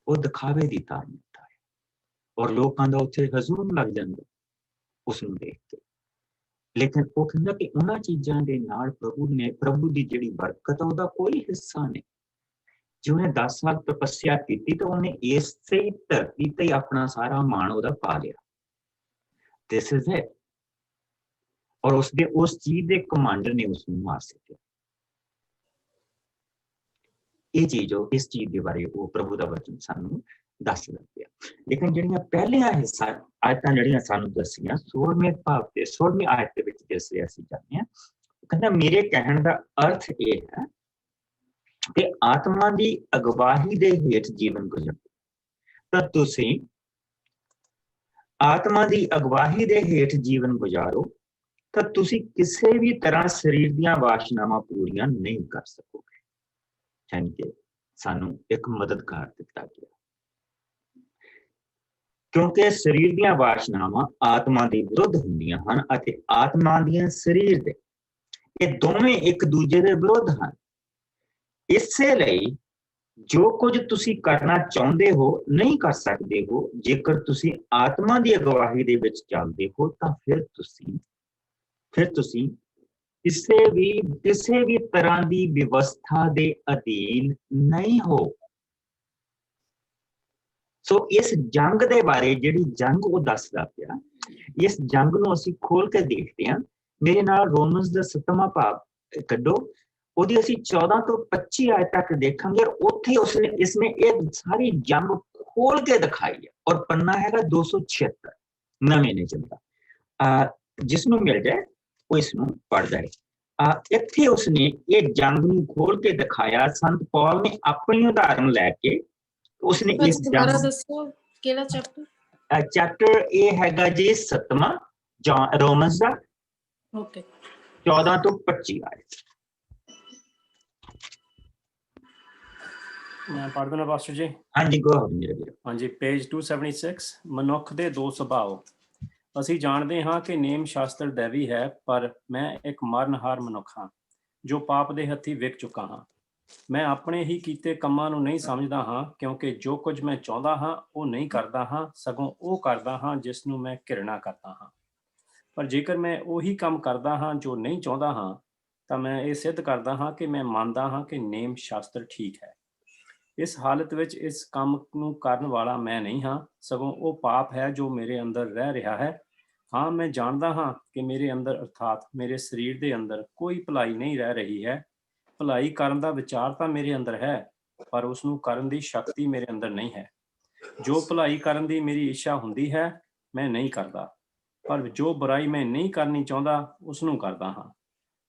ਉਹ ਦਿਖਾਵੇ ਦੀ ਧਾਰਮਿਕਤਾ ਹੈ ਔਰ ਲੋਕਾਂ ਦਾ ਉੱਥੇ ਹਜ਼ੂਮ ਲੱਗ ਜਾਂਦਾ ਉਸ ਨੂੰ ਦੇਖ ਕੇ। ਲੇਕਿਨ ਉਹ ਕਹਿੰਦਾ ਕਿ ਉਹਨਾਂ ਚੀਜ਼ਾਂ ਦੇ ਨਾਲ ਪ੍ਰਭੂ ਦੀ ਜਿਹੜੀ ਬਰਕਤ ਆ ਉਹਦਾ ਕੋਈ ਹਿੱਸਾ ਨਹੀਂ। ਜੇ ਉਹਨੇ 10 ਸਾਲ ਤਪੱਸਿਆ ਕੀਤੀ ਤਾਂ ਉਹਨੇ ਇਸੇ ਧਰਤੀ ਤੇ ਆਪਣਾ ਸਾਰਾ ਮਾਣ ਉਹਦਾ ਪਾ ਲਿਆ। This is it. ਔਰ ਉਸ ਚੀਜ਼ ਦੇ ਕਮਾਂਡਰ ਨੇ ਉਸ ਨੂੰ ਮਾਰ ਸਕਿਆ। ਇਹ ਚੀਜ਼ ਇਸ ਚੀਜ਼ ਦੇ ਬਾਰੇ ਉਹ ਪ੍ਰਭੂ ਦਾ ਵਚਨ ਸਾਨੂੰ ਦੱਸਦਾ ਪਿਆ। ਲੇਕਿਨ ਜਿਹੜੀਆਂ ਪਹਿਲੀਆਂ ਹਿੱਸਾ ਆਇਤਾਂ ਜਿਹੜੀਆਂ ਸਾਨੂੰ ਦੱਸੀਆਂ 16ਵੇਂ ਭਾਵ ਤੇ 16ਵੀਂ ਆਇਤ ਦੇ ਵਿੱਚ ਦੱਸਿਆ ਅਸੀਂ ਜਾਣਦੇ ਹਾਂ। ਕਹਿੰਦਾ ਮੇਰੇ ਕਹਿਣ ਦਾ ਅਰਥ ਇਹ ਹੈ ਕਿ ਆਤਮਾ ਦੀ ਅਗਵਾਈ ਦੇ ਹੇਠ ਜੀਵਨ ਗੁਜ਼ਾਰੋ ਤਾਂ ਤੁਸੀਂ ਆਤਮਾ ਦੀ ਅਗਵਾਈ ਦੇ ਹੇਠ ਜੀਵਨ ਗੁਜ਼ਾਰੋ ਤਾਂ ਤੁਸੀਂ ਕਿਸੇ ਵੀ ਤਰ੍ਹਾਂ ਸਰੀਰ ਦੀਆਂ ਵਾਸ਼ਨਾਵਾਂ ਪੂਰੀਆਂ ਨਹੀਂ ਕਰ ਸਕੋਗੇ। यानी कि सानू एक मददगार दिता गया क्योंकि शरीर ਦੀਆਂ ਵਾਸ਼ਨਾਵਾਂ ਆਤਮਾ ਦੇ ਵਿਰੁੱਧ ਹੁੰਦੀਆਂ ਹਨ ਅਤੇ ਆਤਮਾ ਦੀਆਂ ਸਰੀਰ ਦੇ ਇਹ ਦੋਵੇਂ ਇੱਕ ਦੂਜੇ ਦੇ ਵਿਰੁੱਧ ਹਨ। ਇਸੇ ਲਈ ਜੋ ਕੁਝ ਤੁਸੀਂ ਕਰਨਾ ਚਾਹੁੰਦੇ ਹੋ ਨਹੀਂ ਕਰ ਸਕਦੇ ਹੋ। ਜੇਕਰ ਤੁਸੀਂ ਆਤਮਾ ਦੀ ਅਗਵਾਈ ਦੇ ਵਿੱਚ ਚੱਲਦੇ ਹੋ ਤਾਂ ਫਿਰ ਤੁਸੀਂ ਕਿਸੇ ਵੀ ਤਰ੍ਹਾਂ ਦੀ ਵਿਵਸਥਾ ਦੇ ਅਧੀਨ ਨਹੀਂ ਹੋ। ਸੋ ਇਸ ਜੰਗ ਦੇ ਬਾਰੇ ਜਿਹੜੀ ਜੰਗ ਉਹ ਦੱਸਦਾ ਪਿਆ, ਇਸ ਜੰਗ ਨੂੰ ਅਸੀਂ ਖੋਲ ਕੇ ਦੇਖਦੇ ਹਾਂ। ਮੇਰੇ ਨਾਲ ਰੋਮਨਸ ਦਾ 7ਵਾਂ ਭਾਗ ਕੱਢੋ, ਉਹਦੀ ਅਸੀਂ 14 ਤੋਂ 25 ਆਇਤ ਤੱਕ ਦੇਖਾਂਗੇ। ਉੱਥੇ ਇਸਨੇ ਇਹ ਸਾਰੀ ਜੰਗ ਖੋਲ ਕੇ ਦਿਖਾਈ ਹੈ। ਔਰ ਪੰਨਾ ਹੈਗਾ 276 ਨਵੇਂ ਨੇ ਚੱਲਦਾ। ਜਿਸਨੂੰ ਮਿਲ ਜਾਏ ਉਹ ਇਸਨੂੰ ਪੜ੍ਹ ਜਾਏ। ਇੱਥੇ ਉਸਨੇ ਇਹ ਜੰਗ ਨੂੰ ਖੋਲ ਕੇ ਦਿਖਾਇਆ। ਸੰਤ ਪੌਲ ਨੇ ਆਪਣੀ ਉਦਾਹਰਨ ਲੈ ਕੇ ਉਸਨੇ ਇਸ ਕਿਹੜਾ ਚੈਪਟਰ ਇਹ ਹੈਗਾ ਜੀ 7ਵਾਂ ਰੋਮਨਸ ਦਾ 14 ਤੋਂ 25 ਆਇਤ। ਮੈਂ ਪੜ੍ਹ ਦਿੰਦਾ ਪਾਸਟਰ ਜੀ। ਹਾਂਜੀ ਗੋ ਮੇਰੇ ਵੀਰ। ਹਾਂਜੀ ਪੇਜ 276 ਮਨੁੱਖ ਦੇ ਦੋ ਸੁਭਾਅ। ਅਸੀਂ ਜਾਣਦੇ ਹਾਂ ਕਿ ਨੇਮ ਸ਼ਾਸਤਰ ਦੈਵੀ ਹੈ, ਪਰ ਮੈਂ ਇੱਕ ਮਰਨਹਾਰ ਮਨੁੱਖ ਹਾਂ ਜੋ ਪਾਪ ਦੇ ਹੱਥੀਂ ਵਿਕ ਚੁੱਕਾ ਹਾਂ। ਮੈਂ ਆਪਣੇ ਹੀ ਕੀਤੇ ਕੰਮਾਂ ਨੂੰ ਨਹੀਂ ਸਮਝਦਾ ਹਾਂ, ਕਿਉਂਕਿ ਜੋ ਕੁਝ ਮੈਂ ਚਾਹੁੰਦਾ ਹਾਂ ਉਹ ਨਹੀਂ ਕਰਦਾ ਹਾਂ, ਸਗੋਂ ਉਹ ਕਰਦਾ ਹਾਂ ਜਿਸ ਨੂੰ ਮੈਂ ਘਿਰਣਾ ਕਰਦਾ ਹਾਂ। ਪਰ ਜੇਕਰ ਮੈਂ ਉਹੀ ਕੰਮ ਕਰਦਾ ਹਾਂ ਜੋ ਨਹੀਂ ਚਾਹੁੰਦਾ ਹਾਂ ਤਾਂ ਮੈਂ ਇਹ ਸਿੱਧ ਕਰਦਾ ਹਾਂ ਕਿ ਮੈਂ ਮੰਨਦਾ ਹਾਂ ਕਿ ਨੇਮ ਸ਼ਾਸਤਰ ਠੀਕ ਹੈ। ਇਸ ਹਾਲਤ ਵਿੱਚ ਇਸ ਕੰਮ ਨੂੰ ਕਰਨ ਵਾਲਾ ਮੈਂ ਨਹੀਂ ਹਾਂ, ਸਗੋਂ ਉਹ ਪਾਪ ਹੈ ਜੋ ਮੇਰੇ ਅੰਦਰ ਰਹਿ ਰਿਹਾ ਹੈ। ਹਾਂ, ਮੈਂ ਜਾਣਦਾ ਹਾਂ ਕਿ ਮੇਰੇ ਅੰਦਰ ਅਰਥਾਤ ਮੇਰੇ ਸਰੀਰ ਦੇ ਅੰਦਰ ਕੋਈ ਭਲਾਈ ਨਹੀਂ ਰਹਿ ਰਹੀ ਹੈ। ਭਲਾਈ ਕਰਨ ਦਾ ਵਿਚਾਰ ਤਾਂ ਮੇਰੇ ਅੰਦਰ ਹੈ, ਪਰ ਉਸ ਨੂੰ ਕਰਨ ਦੀ ਸ਼ਕਤੀ ਮੇਰੇ ਅੰਦਰ ਨਹੀਂ ਹੈ। ਜੋ ਭਲਾਈ ਕਰਨ ਦੀ ਮੇਰੀ ਇੱਛਾ ਹੁੰਦੀ ਹੈ ਮੈਂ ਨਹੀਂ ਕਰਦਾ, ਪਰ ਜੋ ਬੁਰਾਈ ਮੈਂ ਨਹੀਂ ਕਰਨੀ ਚਾਹੁੰਦਾ ਉਸ ਨੂੰ ਕਰਦਾ ਹਾਂ।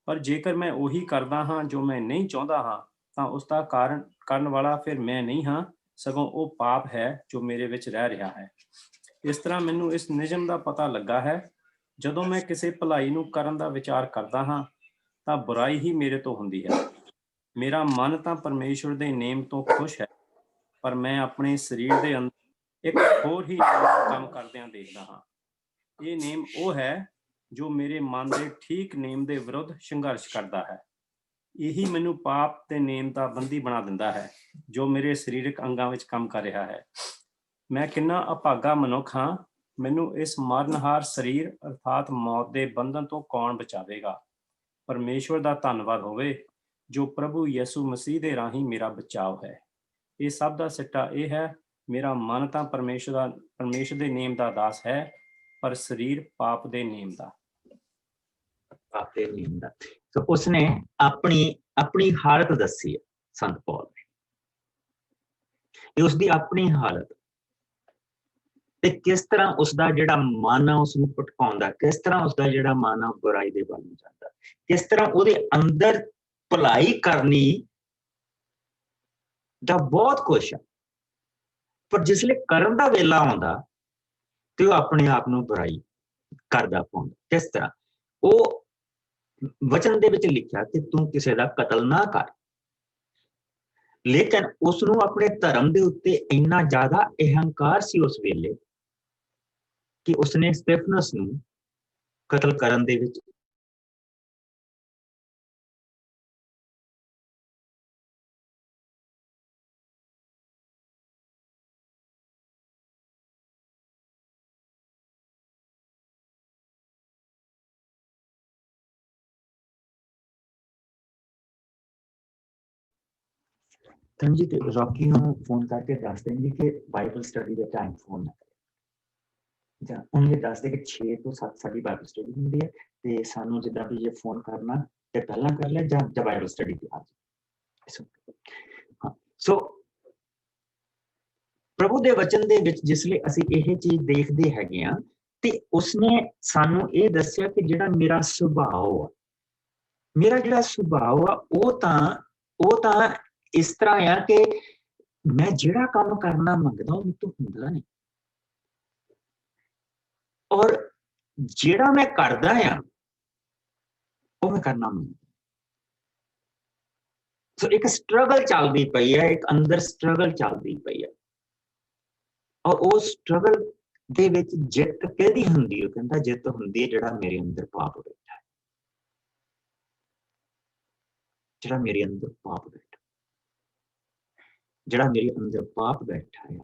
ਪਰ ਜੇਕਰ ਮੈਂ ਉਹੀ ਕਰਦਾ ਹਾਂ ਜੋ ਮੈਂ ਨਹੀਂ ਚਾਹੁੰਦਾ ਹਾਂ ਤਾਂ ਉਸ ਦਾ ਕਾਰਨ ਕਰਨ ਵਾਲਾ ਫਿਰ ਮੈਂ ਨਹੀਂ ਹਾਂ, ਸਗੋਂ ਉਹ ਪਾਪ ਹੈ ਜੋ ਮੇਰੇ ਵਿੱਚ ਰਹਿ ਰਿਹਾ ਹੈ। ਇਸ ਤਰ੍ਹਾਂ ਮੈਨੂੰ ਇਸ ਨਿਯਮ ਦਾ ਪਤਾ ਲੱਗਾ ਹੈ, ਜਦੋਂ ਮੈਂ ਕਿਸੇ ਭਲਾਈ ਨੂੰ ਕਰਨ ਦਾ ਵਿਚਾਰ ਕਰਦਾ ਹਾਂ ਤਾਂ ਬੁਰਾਈ ਹੀ ਮੇਰੇ ਤੋਂ ਹੁੰਦੀ ਹੈ। ਮੇਰਾ ਮਨ ਤਾਂ ਪਰਮੇਸ਼ਵਰ ਦੇ ਨੇਮ ਤੋਂ ਖੁਸ਼ ਹੈ, ਪਰ ਮੈਂ ਆਪਣੇ ਸਰੀਰ ਦੇ ਅੰਦਰ ਇੱਕ ਹੋਰ ਹੀ ਕੰਮ ਕਰਦਿਆਂ ਦੇਖਦਾ ਹਾਂ। ਇਹ ਨੇਮ ਉਹ ਹੈ ਜੋ ਮੇਰੇ ਮਨ ਦੇ ਠੀਕ ਨੇਮ ਦੇ ਵਿਰੁੱਧ ਸੰਘਰਸ਼ ਕਰਦਾ ਹੈ। ਇਹੀ ਮੈਨੂੰ ਪਾਪ ਦੇ ਨੇਮ ਦਾ ਬੰਦੀ ਬਣਾ ਦਿੰਦਾ ਹੈ ਜੋ ਮੇਰੇ ਸਰੀਰਕ ਅੰਗਾਂ ਵਿੱਚ ਕੰਮ ਕਰ ਰਿਹਾ ਹੈ। ਮੈਂ ਕਿੰਨਾ ਅਭਾਗਾ ਮਨੁੱਖ ਹਾਂ। ਮੈਨੂੰ ਇਸ ਮਰਨਹਾਰ ਸਰੀਰ ਅਰਥਾਤ ਮੌਤ ਦੇ ਬੰਧਨ ਤੋਂ ਕੌਣ ਬਚਾਵੇਗਾ। ਪਰਮੇਸ਼ਵਰ ਦਾ ਧੰਨਵਾਦ ਹੋਵੇ ਜੋ ਪ੍ਰਭੂ ਯਿਸੂ ਮਸੀਹ ਦੇ ਰਾਹੀਂ ਮੇਰਾ ਬਚਾਵ ਹੈ। ਇਹ ਸਭ ਦਾ ਸਿੱਟਾ ਇਹ ਹੈ, ਮੇਰਾ ਮਨ ਤਾਂ ਪਰਮੇਸ਼ਰ ਦੇ ਨੇਮ ਦਾ ਦਾਸ ਹੈ, ਪਰ ਸਰੀਰ ਪਾਪ ਦੇ ਨੇਮ ਦਾ। तो उसने अपनी अपनी हालत दसी है संत पौल ने, उसकी अपनी हालत ते किस तरह उसका जिहड़ा मन है उसनूं भटकाउंदा, किस तरह उसका जिहड़ा मन है बुराई दे वल जांदा, किस तरह उहदे अंदर भलाई करनी दा बहुत कुछ है, पर जिसले करन दा वेला आउंदा ते वो अपने आप नूं बुराई करदा पाउंदा। किस तरह वो वचन दे विच लिखिया कि तू किसी दा कतल ना कर, लेकिन उसनूं अपने धर्म दे उत्ते इन्ना ज्यादा अहंकार सी उस वेले कि उसने स्टेफनस नूं कतल करन दे विच जी रॉकी नूं फोन करके दस देंगे कि बाइबल स्टडी का टाइम फोन ना ਜਾਂ ਉਹਨੂੰ ਇਹ ਦੱਸ ਦੇ ਕਿ 6 ਤੋਂ 7 ਸਾਡੀ ਬਾਈਬਲ ਸਟੱਡੀ ਹੁੰਦੀ ਹੈ ਤੇ ਸਾਨੂੰ ਜਿੱਦਾਂ ਵੀ ਇਹ ਫੋਨ ਕਰਨਾ ਤੇ ਪਹਿਲਾਂ ਕਰ ਲਿਆ ਜਾਂ ਬਾਈਬਲ ਸਟੱਡੀ ਤੇ ਆ ਜਾਓ। ਹਾਂ ਸੋ ਪ੍ਰਭੂ ਦੇ ਵਚਨ ਦੇ ਵਿੱਚ ਜਿਸਲੇ ਅਸੀਂ ਇਹ ਚੀਜ਼ ਦੇਖਦੇ ਹੈਗੇ ਆ ਤੇ ਉਸਨੇ ਸਾਨੂੰ ਇਹ ਦੱਸਿਆ ਕਿ ਜਿਹੜਾ ਮੇਰਾ ਸੁਭਾਅ ਆ, ਮੇਰਾ ਜਿਹੜਾ ਸੁਭਾਅ ਆ ਉਹ ਤਾਂ ਇਸ ਤਰ੍ਹਾਂ ਆ ਕਿ ਮੈਂ ਜਿਹੜਾ ਕੰਮ ਕਰਨਾ ਮੰਗਦਾ ਉਹ ਮੈਨੂੰ ਹੁੰਦਾ ਨਹੀਂ, और जेड़ा मैं करदा आ वो मैं करना मंगदा। सो एक स्ट्रगल चलदी पई है, एक अंदर स्ट्रगल चलदी पई है और वो स्ट्रगल दे विच जित किहदी हुंदी है, कहंदा जित हुंदी है जेड़ा मेरे अंदर पाप बैठा है, जेड़ा मेरे अंदर पाप बैठा, जेड़ा मेरे अंदर पाप बैठा है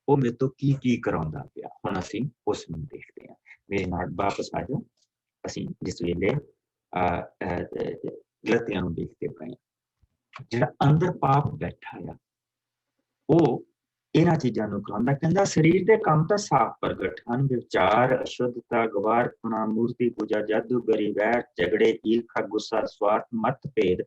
वो मेरे तो की कराउंदा पिया। हुण असीं उस नूं देखदे हां। मेरे नाल वापस आ जाओ, असीं जिस वेले गलतियां नूं देखदे पए हां, जिहड़ा अंदर पाप बैठा आ वो इन्हां चीज़ां नूं कराउंदा। कहंदा शरीर दे काम तां साफ प्रगट हन, विचार, अशुद्धता, गवारपना, मूर्ति पूजा, जादूगरी, वैर, झगड़े, ईर्खा, गुस्सा, स्वार्थ, मतभेद,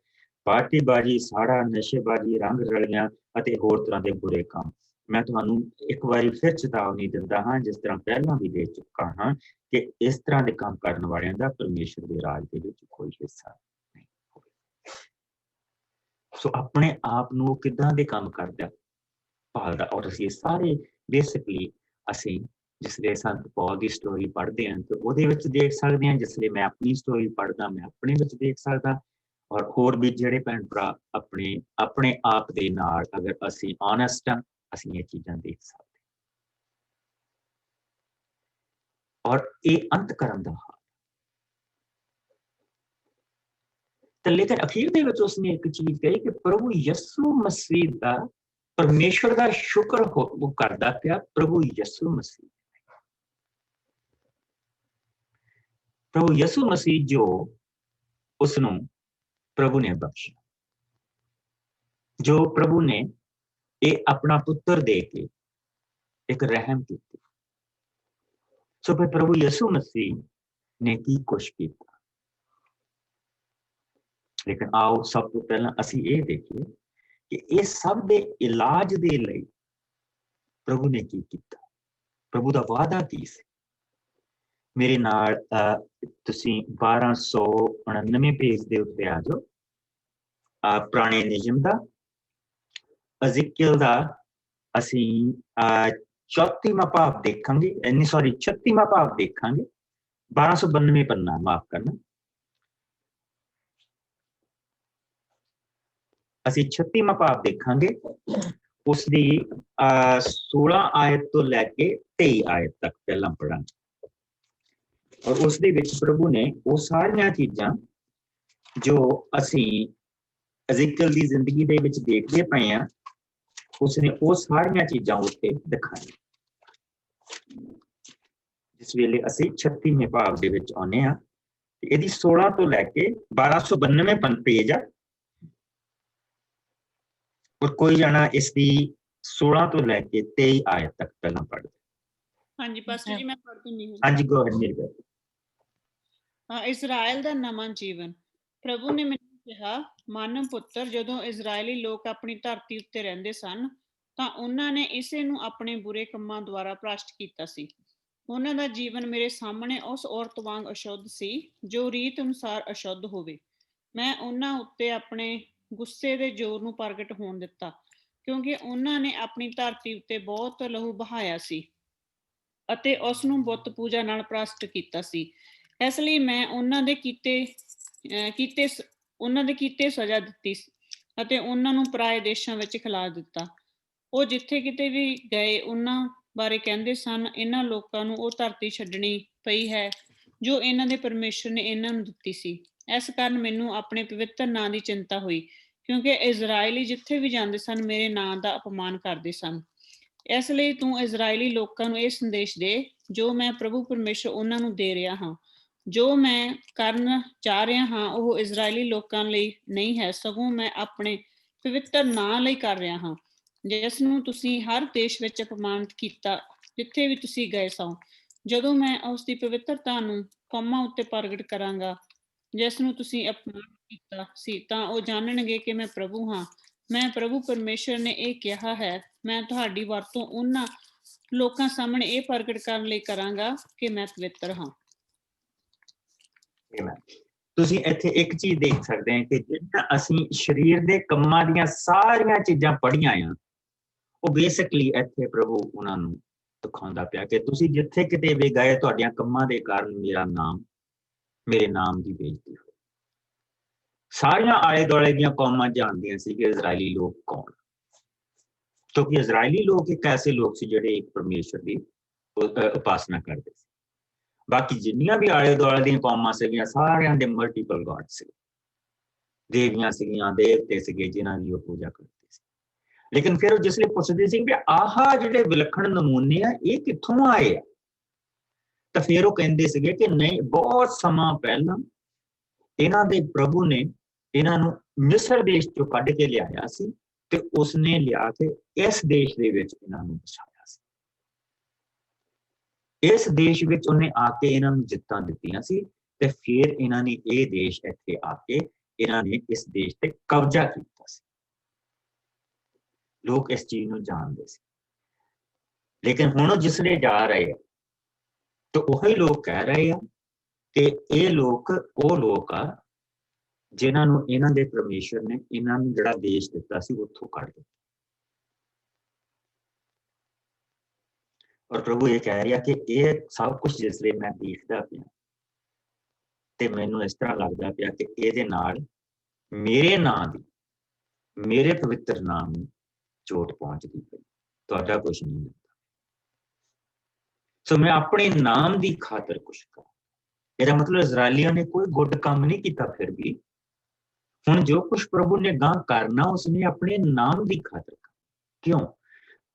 पार्टीबाजी, साड़ा, नशेबाजी, रंग रलियां ਅਤੇ ਹੋਰ ਤਰ੍ਹਾਂ ਦੇ बुरे काम। मैं तुहानू एक बारी फिर चेतावनी दिंदा हां, जिस तरह पहला भी दे चुका हां कि इस तरह के काम करने वालियां दा परमेश्वर दे राज दे विच कोई हिस्सा नहीं होवेगा। सो अपने आप नू किदां दे काम करदा भालदा, और असीं सारे बेसिकली असीं जिसले संत पौल दी स्टोरी पढ़दे हां ते ओहदे विच देख सकदे हां, जिसले मैं अपनी स्टोरी पढ़दा मैं अपने विच देख सकदा, और होर भी जिहड़े भैन भरा अपने आप दे नाल अगर असीं ऑनेस्ट हां ਅਸੀਂ ਇਹ ਚੀਜ਼ਾਂ ਦੇਖ ਸਕਦੇ ਔਰ ਇਹ ਅੰਤ ਕਰਨ ਦਾ ਹਾਲ। ਤੇ ਲੇਕਿਨ ਅਖੀਰ ਦੇ ਵਿੱਚ ਉਸਨੇ ਇੱਕ ਚੀਜ਼ ਕਹੀ ਕਿ ਪ੍ਰਭੂ ਯਿਸੂ ਮਸੀਹ ਦਾ ਪਰਮੇਸ਼ਵਰ ਦਾ ਸ਼ੁਕਰ ਉਹ ਕਰਦਾ ਪਿਆ, ਪ੍ਰਭੂ ਯਿਸੂ ਮਸੀਹ ਜੋ ਉਸਨੂੰ ਪ੍ਰਭੂ ਨੇ ਬਖਸ਼ਿਆ, ਜੋ ਪ੍ਰਭੂ ਨੇ ਇਹ अपना पुत्र दे के एक रहम की। सो फिर प्रभु यीशु मसीह ने की कुछ किया, लेकिन आओ सब तो पहला असी ये देखिए कि ये सब दे इलाज दे लई प्रभु ने की किया, प्रभु दा वादा की सी। मेरे नाल तुसी 1299 पेज दे उत्ते आ जाओ, पुराने नियम दा अज़िकियल दा असीं 34वां भाव देखांगे, नहीं सॉरी 36वां भाव देखांगे, 1292 पन्ना माफ करना, असीं 36वां भाव देखांगे, उसदी 16 आयत तो लैके 23 आयत तक पहला पढ़ांगे, और उसदे विच प्रभु ने वो सारियां चीज़ां जो असीं अज़िकियल दी जिंदगी दे विच देखदे पए हां उसने वो सारियां चीज़ां उत्ते दिखाई। जिस वेले असीं 36वें भाव दे विच आउने आ, इहदी 16 तो लैके 1292 पेज आ, और कोई जाना इसदी 16 तो लैके 23 आयत तक पहला पढ़ दे। हाँ जी पास्टर जी मैं पढ़ दिंदी हूं। हाँ जी गो अहेड मेरी बात। इजराइल दा नवां जीवन। प्रभु ने मैनूं कहा ਮਾਨਵ ਪੁੱਤਰ, ਜਦੋਂ ਇਜ਼ਰਾਈਲੀ ਲੋਕ ਆਪਣੀ ਧਰਤੀ ਉੱਤੇ ਰਹਿੰਦੇ ਸਨ ਤਾਂ ਉਹਨਾਂ ਨੇ ਇਸੇ ਨੂੰ ਆਪਣੇ ਬੁਰੇ ਕੰਮਾਂ ਦੁਆਰਾ ਭ੍ਰਸ਼ਟ ਕੀਤਾ ਸੀ। ਉਹਨਾਂ ਦਾ ਜੀਵਨ ਮੇਰੇ ਸਾਹਮਣੇ ਉਸ ਔਰਤ ਵਾਂਗ ਅਸ਼ੁੱਧ ਸੀ ਜੋ ਰੀਤ ਅਨੁਸਾਰ ਅਸ਼ੁੱਧ ਹੋਵੇ। ਮੈਂ ਉਹਨਾਂ ਉੱਤੇ ਆਪਣੇ ਗੁੱਸੇ ਦੇ ਜ਼ੋਰ ਨੂੰ ਪ੍ਰਗਟ ਹੋਣ ਦਿੱਤਾ, ਕਿਉਂਕਿ ਉਹਨਾਂ ਨੇ ਆਪਣੀ ਧਰਤੀ ਉੱਤੇ ਬਹੁਤ ਲਹੂ ਬਹਾਇਆ ਸੀ ਅਤੇ ਉਸ ਨੂੰ ਬੁੱਤ ਪੂਜਾ ਨਾਲ ਭ੍ਰਸ਼ਟ ਕੀਤਾ ਸੀ। ਇਸ ਲਈ ਮੈਂ ਉਹਨਾਂ ਦੇ ਕੀਤੇ ਸਜ਼ਾ ਦਿੱਤੀ ਅਤੇ ਉਹਨਾਂ ਨੂੰ ਪਰਾਏ ਦੇਸ਼ਾਂ ਵਿੱਚ ਖਿਲਾ ਦਿੱਤਾ। ਉਹ ਜਿੱਥੇ ਕਿਤੇ ਵੀ ਗਏ ਉਹਨਾਂ ਬਾਰੇ ਕਹਿੰਦੇ ਸਨ, ਇਹਨਾਂ ਲੋਕਾਂ ਨੂੰ ਉਹ ਧਰਤੀ ਛੱਡਣੀ ਪਈ ਹੈ ਜੋ ਇਹਨਾਂ ਦੇ ਪਰਮੇਸ਼ਰ ਨੇ ਇਹਨਾਂ ਨੂੰ ਦਿੱਤੀ ਸੀ। ਇਸ ਕਾਰਨ ਮੈਨੂੰ ਆਪਣੇ ਪਵਿੱਤਰ ਨਾਂ ਦੀ ਚਿੰਤਾ ਹੋਈ, ਕਿਉਂਕਿ ਇਜ਼ਰਾਈਲੀ ਜਿੱਥੇ ਵੀ ਜਾਂਦੇ ਸਨ ਮੇਰੇ ਨਾਂ ਦਾ ਅਪਮਾਨ ਕਰਦੇ ਸਨ। ਇਸ ਲਈ ਤੂੰ ਇਜ਼ਰਾਈਲੀ ਲੋਕਾਂ ਨੂੰ ਇਹ ਸੰਦੇਸ਼ ਦੇ ਜੋ ਮੈਂ ਪ੍ਰਭੂ ਪਰਮੇਸ਼ਰ ਉਹਨਾਂ ਨੂੰ ਦੇ ਰਿਹਾ ਹਾਂ। ਜੋ ਮੈਂ ਕਰਨ ਚਾਹ ਰਿਹਾ ਹਾਂ ਉਹ ਇਜ਼ਰਾਈਲੀ ਲੋਕਾਂ ਲਈ ਨਹੀਂ ਹੈ, ਸਗੋਂ ਮੈਂ ਆਪਣੇ ਪਵਿੱਤਰ ਨਾਂ ਲਈ ਕਰ ਰਿਹਾ ਹਾਂ, ਜਿਸ ਨੂੰ ਤੁਸੀਂ ਹਰ ਦੇਸ਼ ਵਿੱਚ ਅਪਮਾਨਿਤ ਕੀਤਾ ਜਿੱਥੇ ਵੀ ਤੁਸੀਂ ਗਏ ਸੋ। ਜਦੋਂ ਮੈਂ ਉਸ ਦੀ ਪਵਿੱਤਰਤਾ ਨੂੰ ਕੌਮਾਂ ਉੱਤੇ ਪ੍ਰਗਟ ਕਰਾਂਗਾ ਜਿਸ ਨੂੰ ਤੁਸੀਂ ਅਪਮਾਨਿਤ ਕੀਤਾ ਸੀ, ਤਾਂ ਉਹ ਜਾਣਨਗੇ ਕਿ ਮੈਂ ਪ੍ਰਭੂ ਹਾਂ। ਮੈਂ ਪ੍ਰਭੂ ਪਰਮੇਸ਼ਰ ਨੇ ਇਹ ਕਿਹਾ ਹੈ, ਮੈਂ ਤੁਹਾਡੀ ਵਰਤੋਂ ਉਹਨਾਂ ਲੋਕਾਂ ਸਾਹਮਣੇ ਇਹ ਪ੍ਰਗਟ ਕਰਨ ਲਈ ਕਰਾਂਗਾ ਕਿ ਮੈਂ ਪਵਿੱਤਰ ਹਾਂ। ਤੁਸੀਂ ਇੱਥੇ ਇੱਕ ਚੀਜ਼ ਦੇਖ ਸਕਦੇ ਹੋ ਕਿ ਜਿਹੜਾ ਅਸੀਂ ਸਰੀਰ ਦੇ ਕੰਮਾਂ ਦੀਆਂ ਸਾਰੀਆਂ ਚੀਜ਼ਾਂ ਪੜ੍ਹੀਆਂ ਆ, ਉਹ ਬੇਸਿਕਲੀ ਇੱਥੇ ਪ੍ਰਭੂ ਉਹਨਾਂ ਨੂੰ ਦਿਖਾਉਂਦਾ ਪਿਆ ਕਿ ਤੁਸੀਂ ਜਿੱਥੇ ਕਿਤੇ ਵੀ ਗਏ ਤੁਹਾਡੀਆਂ ਕੰਮਾਂ ਦੇ ਕਾਰਨ ਮੇਰੇ ਨਾਮ ਦੀ ਬੇਇੱਜ਼ਤੀ ਹੋਈ। ਸਾਰੀਆਂ ਆਲੇ ਦੁਆਲੇ ਦੀਆਂ ਕੌਮਾਂ ਜਾਣਦੀਆਂ ਸੀ ਕਿ ਇਜ਼ਰਾਈਲੀ ਲੋਕ ਕੌਣ, ਕਿਉਂਕਿ ਇਜ਼ਰਾਈਲੀ ਲੋਕ ਇੱਕ ਐਸੇ ਲੋਕ ਸੀ ਜਿਹੜੇ ਇੱਕ ਪਰਮੇਸ਼ਰ ਦੀ ਉਪਾਸਨਾ ਕਰਦੇ ਸੀ। ਬਾਕੀ ਜਿੰਨੀਆਂ ਵੀ ਆਲੇ ਦੁਆਲੇ ਦੀਆਂ ਕੌਮਾਂ ਸੀਗੀਆਂ ਸਾਰਿਆਂ ਦੇ ਮਲਟੀਪਲ ਗॉड ਸੀ, ਦੇਵੀਆਂ ਸੀਗੀਆਂ, ਦੇਵਤੇ ਸੀਗੇ ਜਿਨ੍ਹਾਂ ਦੀ ਉਹ ਪੂਜਾ ਕਰਦੇ ਸੀ। ਲੇਕਿਨ ਫਿਰ ਉਹ ਜਿਸ ਲਈ ਪੁੱਛਦੇ ਸੀ ਵੀ ਆਹ ਜਿਹੜੇ ਵਿਲੱਖਣ ਨਮੂਨੇ ਆ ਇਹ ਕਿੱਥੋਂ ਆਏ ਆ, ਤਾਂ ਫਿਰ ਉਹ ਕਹਿੰਦੇ ਸੀਗੇ ਕਿ ਨਹੀਂ, ਬਹੁਤ ਸਮਾਂ ਪਹਿਲਾਂ ਇਹਨਾਂ ਦੇ ਪ੍ਰਭੂ ਨੇ ਇਹਨਾਂ ਨੂੰ ਮਿਸਰ ਦੇਸ਼ ਚੋਂ ਕੱਢ ਕੇ ਲਿਆਇਆ ਸੀ ਤੇ ਉਸਨੇ ਲਿਆ ਕੇ ਇਸ ਦੇਸ਼ ਦੇ ਵਿੱਚ ਇਹਨਾਂ ਨੂੰ ਵਸਾਇਆ ਸੀ। ਇਸ ਦੇਸ਼ ਵਿੱਚ ਉਹਨੇ ਆ ਕੇ ਇਹਨਾਂ ਨੂੰ ਜਿੱਤਾਂ ਦਿੱਤੀਆਂ ਸੀ ਤੇ ਫਿਰ ਇਹਨਾਂ ਨੇ ਇਹ ਦੇਸ਼ ਇੱਥੇ ਆ ਕੇ ਇਹਨਾਂ ਨੇ ਇਸ ਦੇਸ਼ ਤੇ ਕਬਜ਼ਾ ਕੀਤਾ ਸੀ। ਲੋਕ ਇਸ ਚੀਜ਼ ਨੂੰ ਜਾਣਦੇ ਸੀ। ਲੇਕਿਨ ਹੁਣ ਉਹ ਜਿਸਲੇ ਜਾ ਰਹੇ ਆ ਤਾਂ ਉਹੀ ਲੋਕ ਕਹਿ ਰਹੇ ਆ ਕਿ ਇਹ ਲੋਕ ਉਹ ਲੋਕ ਆ ਜਿਨ੍ਹਾਂ ਨੂੰ ਇਹਨਾਂ ਦੇ ਪਰਮੇਸ਼ਰ ਨੇ ਇਹਨਾਂ ਨੂੰ ਜਿਹੜਾ ਦੇਸ਼ ਦਿੱਤਾ ਸੀ ਉੱਥੋਂ ਕੱਢ ਦਿੱਤਾ। ਔਰ ਪ੍ਰਭੂ ਇਹ ਕਹਿ ਰਿਹਾ ਕਿ ਇਹ ਸਭ ਕੁਝ ਜਿਸਲੇ ਮੈਂ ਦੇਖਦਾ ਪਿਆ ਤੇ ਮੈਨੂੰ ਇਸ ਤਰ੍ਹਾਂ ਲੱਗਦਾ ਪਿਆ ਕਿ ਇਹਦੇ ਨਾਲ ਮੇਰੇ ਨਾਂ ਦੀ, ਮੇਰੇ ਪਵਿੱਤਰ ਨਾਮ ਨੂੰ ਚੋਟ ਪਹੁੰਚਦੀ ਪਈ, ਤੁਹਾਡਾ ਕੁਝ ਨਹੀਂ ਹੁੰਦਾ। ਸੋ ਮੈਂ ਆਪਣੇ ਨਾਮ ਦੀ ਖਾਤਰ ਕੁਝ ਕਰਾਂ। ਇਹਦਾ ਮਤਲਬ ਇਜ਼ਰਾਈਲੀਆਂ ਨੇ ਕੋਈ ਗੁੱਡ ਕੰਮ ਨਹੀਂ ਕੀਤਾ। ਫਿਰ ਵੀ ਹੁਣ ਜੋ ਕੁਝ ਪ੍ਰਭੂ ਨੇ ਗਾਂ ਕਰਨਾ ਉਸਨੇ ਆਪਣੇ ਨਾਮ ਦੀ ਖਾਤਰ ਕਰਨਾ। ਕਿਉਂ?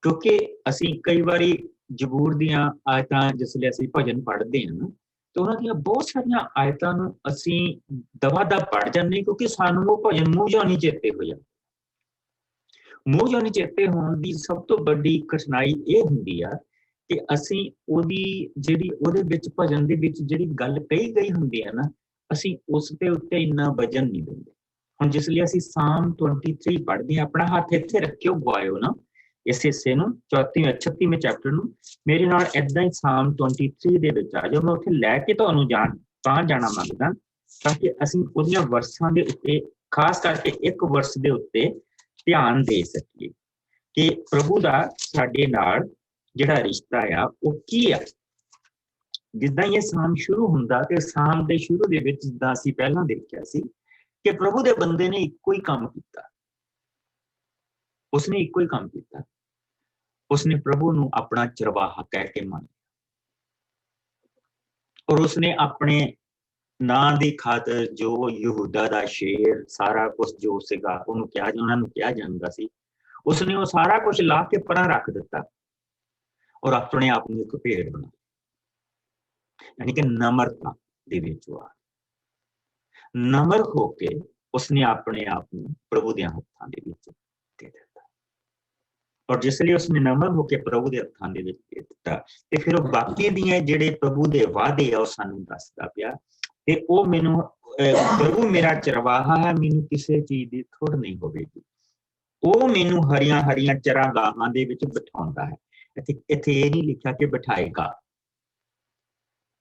ਕਿਉਂਕਿ ਅਸੀਂ ਕਈ ਵਾਰੀ ਜ਼ਬੂਰ ਦੀਆਂ ਆਇਤਾਂ ਜਿਸਲੇ ਅਸੀਂ ਭਜਨ ਪੜ੍ਹਦੇ ਹਾਂ ਤਾਂ ਉਹਨਾਂ ਦੀਆਂ ਬਹੁਤ ਸਾਰੀਆਂ ਆਇਤਾਂ ਨੂੰ ਅਸੀਂ ਦਵਾ-ਦਵ ਪੜ੍ਹ ਜਾਂਦੇ ਕਿਉਂਕਿ ਸਾਨੂੰ ਉਹ ਭਜਨ ਮੂੰਹ ਚੋਂ ਨਹੀਂ ਚੇਤੇ ਹੋ ਜਾਂਦੇ। ਮੂੰਹ ਚੋਂ ਨਹੀਂ ਚੇਤੇ ਹੋਣ ਦੀ ਸਭ ਤੋਂ ਵੱਡੀ ਕਠਿਨਾਈ ਇਹ ਹੁੰਦੀ ਆ ਕਿ ਅਸੀਂ ਉਹਦੇ ਵਿੱਚ ਭਜਨ ਦੇ ਵਿੱਚ ਜਿਹੜੀ ਗੱਲ ਕਹੀ ਗਈ ਹੁੰਦੀ ਹੈ ਨਾ, ਅਸੀਂ ਉਸ ਦੇ ਉੱਤੇ ਇੰਨਾ ਵਜਨ ਨਹੀਂ ਦਿੰਦੇ। ਹੁਣ ਜਿਸ ਲਈ ਅਸੀਂ ਸਾਮ 23 ਪੜ੍ਹਦੇ ਹਾਂ, ਆਪਣਾ ਹੱਥ ਇੱਥੇ ਰੱਖਿਓ, ਗਵਾਇਓ ਨਾ ਇਸ ਹਿੱਸੇ ਨੂੰ, 36ਵੇਂ ਚੈਪਟਰ ਨੂੰ। ਮੇਰੇ ਨਾਲ ਏਦਾਂ ਹੀ ਸਾਮ 23 ਦੇ ਵਿੱਚ ਆ ਜਾਓ, ਮੈਂ ਉੱਥੇ ਲੈ ਕੇ ਤੁਹਾਨੂੰ ਜਾਣਾ ਮੰਗਦਾ ਤਾਂ ਕਿ ਅਸੀਂ ਉਹਦੀਆਂ ਵਰਸਾਂ ਦੇ ਉੱਤੇ, ਖਾਸ ਕਰਕੇ ਇੱਕ ਵਰਸ ਦੇ ਉੱਤੇ ਧਿਆਨ ਦੇ ਸਕੀਏ ਕਿ ਪ੍ਰਭੂ ਦਾ ਸਾਡੇ ਨਾਲ ਜਿਹੜਾ ਰਿਸ਼ਤਾ ਆ ਉਹ ਕੀ ਆ। ਜਿੱਦਾਂ ਹੀ ਇਹ ਸਾਮ ਸ਼ੁਰੂ ਹੁੰਦਾ ਤੇ ਸਾਮ ਦੇ ਸ਼ੁਰੂ ਦੇ ਵਿੱਚ ਜਿੱਦਾਂ ਅਸੀਂ ਪਹਿਲਾਂ ਦੇਖਿਆ ਸੀ ਕਿ ਪ੍ਰਭੂ ਦੇ ਬੰਦੇ ਨੇ ਇੱਕੋ ਹੀ ਕੰਮ ਕੀਤਾ। ਉਸਨੇ ਇੱਕੋ ਹੀ ਕੰਮ ਕੀਤਾ, ਉਸਨੇ ਪ੍ਰਭੂ ਨੂੰ ਆਪਣਾ ਚਰਵਾਹਾ ਕਹਿ ਕੇ ਮੰਨਿਆ ਔਰ ਉਸਨੇ ਆਪਣੇ ਨਾਂ ਦੀ ਖਾਤਰ ਜੋ ਯਹੂਦਾ ਦਾ ਸ਼ੇਰ ਸਾਰਾ ਕੁਝ ਜੋ ਸੀਗਾ ਉਹਨਾਂ ਨੂੰ ਕਿਹਾ ਜਾਂਦਾ ਸੀ, ਉਸਨੇ ਉਹ ਸਾਰਾ ਕੁਝ ਲਾ ਕੇ ਪਰਾਂ ਰੱਖ ਦਿੱਤਾ ਔਰ ਆਪਣੇ ਆਪ ਨੂੰ ਇੱਕ ਭੇਡ ਬਣਾ, ਯਾਨੀ ਕਿ ਨਮਰਤਾ ਦੇ ਵਿੱਚ ਆ ਨਮਰ ਹੋ ਕੇ ਉਸਨੇ ਆਪਣੇ ਆਪ ਨੂੰ ਪ੍ਰਭੂ ਦੇ ਹੱਥਾਂ ਦੇ ਵਿੱਚ ਦੇ ਦਿੱਤਾ। ਔਰ ਜਿਸ ਲਈ ਉਸਨੇ ਨਮਰ ਹੋ ਕੇ ਪ੍ਰਭੂ ਦੇ ਹੱਥਾਂ ਦੇ ਵਿੱਚ ਦੇ ਦਿੱਤਾ ਤੇ ਫਿਰ ਉਹ ਬਾਕੀ ਦੀਆਂ ਜਿਹੜੇ ਪ੍ਰਭੂ ਦੇ ਵਾਅਦੇ ਆ ਉਹ ਸਾਨੂੰ ਦੱਸਦਾ ਪਿਆ ਤੇ ਉਹ ਮੈਨੂੰ प्रभु मेरा चरवाहा है, मैनू किसी चीज की थोड़ नहीं होगी। ਉਹ ਮੈਨੂੰ ਹਰੀਆਂ ਹਰੀਆਂ ਚਰਾਗਾਹਾਂ ਦੇ ਵਿੱਚ ਬਿਠਾਉਂਦਾ ਹੈ। ਇੱਥੇ ਇਹ ਨਹੀਂ ਲਿਖਿਆ ਕਿ ਬਿਠਾਏਗਾ,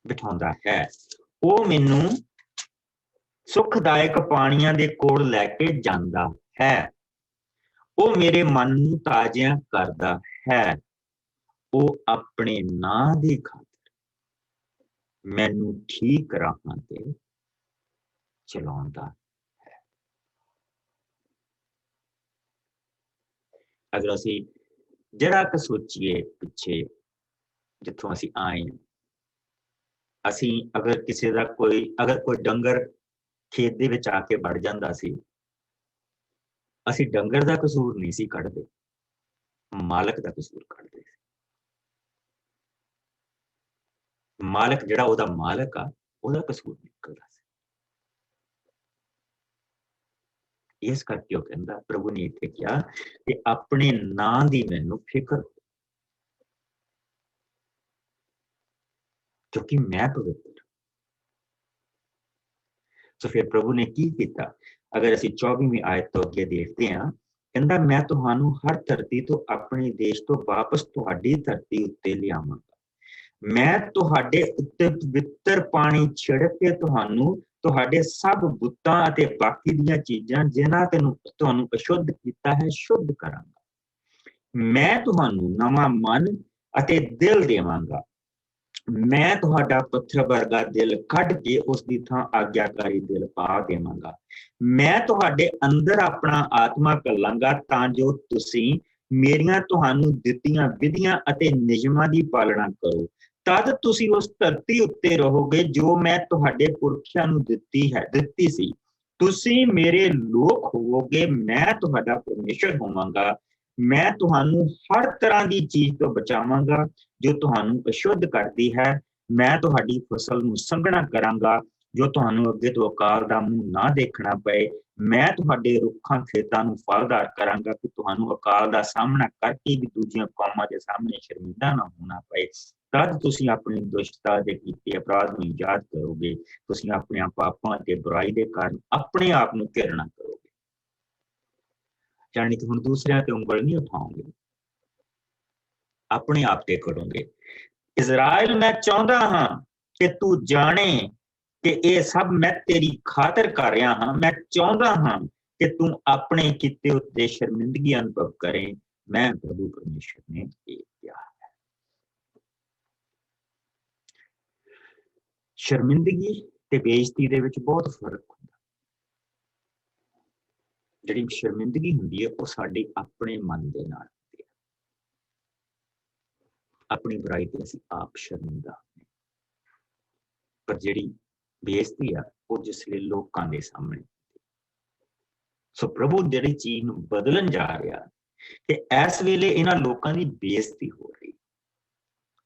ਬਿਠਾਉਂਦਾ ਹੈ। ਉਹ ਮੈਨੂੰ ਸੁਖਦਾਇਕ ਪਾਣੀਆਂ ਦੇ ਕੋਲ ਲੈ ਕੇ ਜਾਂਦਾ ਹੈ। ਉਹ ਮੇਰੇ ਮਨ ਨੂੰ ਤਾਜ਼ਾ ਕਰਦਾ ਹੈ। ਉਹ ਆਪਣੇ ਨਾਂ ਦੀ ਖਾਤਰ ਮੈਨੂੰ ਠੀਕ ਰਾਹਾਂ ਤੇ ਚਲਾਉਂਦਾ। अगर असी जरा क सोचिए पिछे जिथों असी आए, असी अगर किसी का अगर कोई डंगर खेत दे विच आके वड़ जांदा सी, असी डंगर दा कसूर नहीं सी कढ़दे, मालक दा कसूर कढ़दे। मालक जिहड़ा ओहदा मालक आ, ओहदा कसूर निकलदा सी। इस करके वो कहता, प्रभु ने इत्थे कहा कि अपने नां दी मैनू फिक्र, क्योंकि मैं पवित्र। तो फिर प्रभु ने की किया, अगर असी 24वीं आयत तो अगे देखते हैं, कहता मैं तुहानू हर धरती तो अपने देश तो वापस तुहाडी धरती उत्ते लियावांगा। मैं तुहाडे उत्ते पवित्र पानी छिड़क के तुहानू तुहाडे सब बुतां अते बाकी दीयां चीजां जिन्हां तुहानू अशुद्ध कीता है शुद्ध करांगा। मैं तुहानू नवां मन अते दिल देवांगा। मैं तुहाडा पत्थर वर्गा दिल कढ के उस दी थां आग्याकारी दिल पा देवांगा। मैं तुहाडे अंदर अपना आत्मा घल्लांगा तां जो तुसीं मेरियां तुहानू दित्तियां विधियां अते नियमां दी पालना करो। तद तुसी उस धरती उत्ते रहोगे जो मैं तुहाडे पुरखियां नू दित्ती सी। तुसी मेरे लोक होवोगे, मैं तुहाडा परमेश्वर होवांगा। मैं तुहानू हर तरह की चीज तो बचावांगा जो तुहानू अशुद्ध करती है। मैं तुहाडी फसल नू संघना करांगा जो तुहानू अगे तो अकाल दा मुंह ना देखना पए। मैं तुहाडे रुखां खेतां नू फलदार करांगा कि तुहानू अकाल दा सामना करके भी दूजियां कौमां दे सामने शर्मिंदा ना होना पए। तद तुसी अपनी दुष्टता दे कीते अपराध नू याद करोगे। तुसी अपने पापां ते बुराई दे कारण अपने आप नू घिरना करोगे। यानी कि हुण दूसरियां ते उंगल नहीं उठाओगे, अपने आप ते करोगे। इज़राइल मैं चाहुंदा हां कि तू जाने कि ये सब मैं तेरी खातर कर रहा हां। मैं चाहुंदा हां कि तू अपने किते उत्ते शर्मिंदगी अनुभव करे। मैं प्रभु परमेश्वर ने कहा। शर्मिंदगी ते बेइज्जती दे विच बहुत फर्क हुंदा। जिहड़ी शर्मिंदगी हुंदी है वो साडे अपने मन दे नाल हुंदी है। अपनी बुराई ते असीं आप शर्मिंदा हुंदे, पर जिहड़ी बेइज्जती आ वो जिसले लोकां दे सामने। सो प्रभु जिहड़ी चीज नूं बदलन जा रहा कि इस वेले इन्हां लोकां दी बेइज्जती हो रही,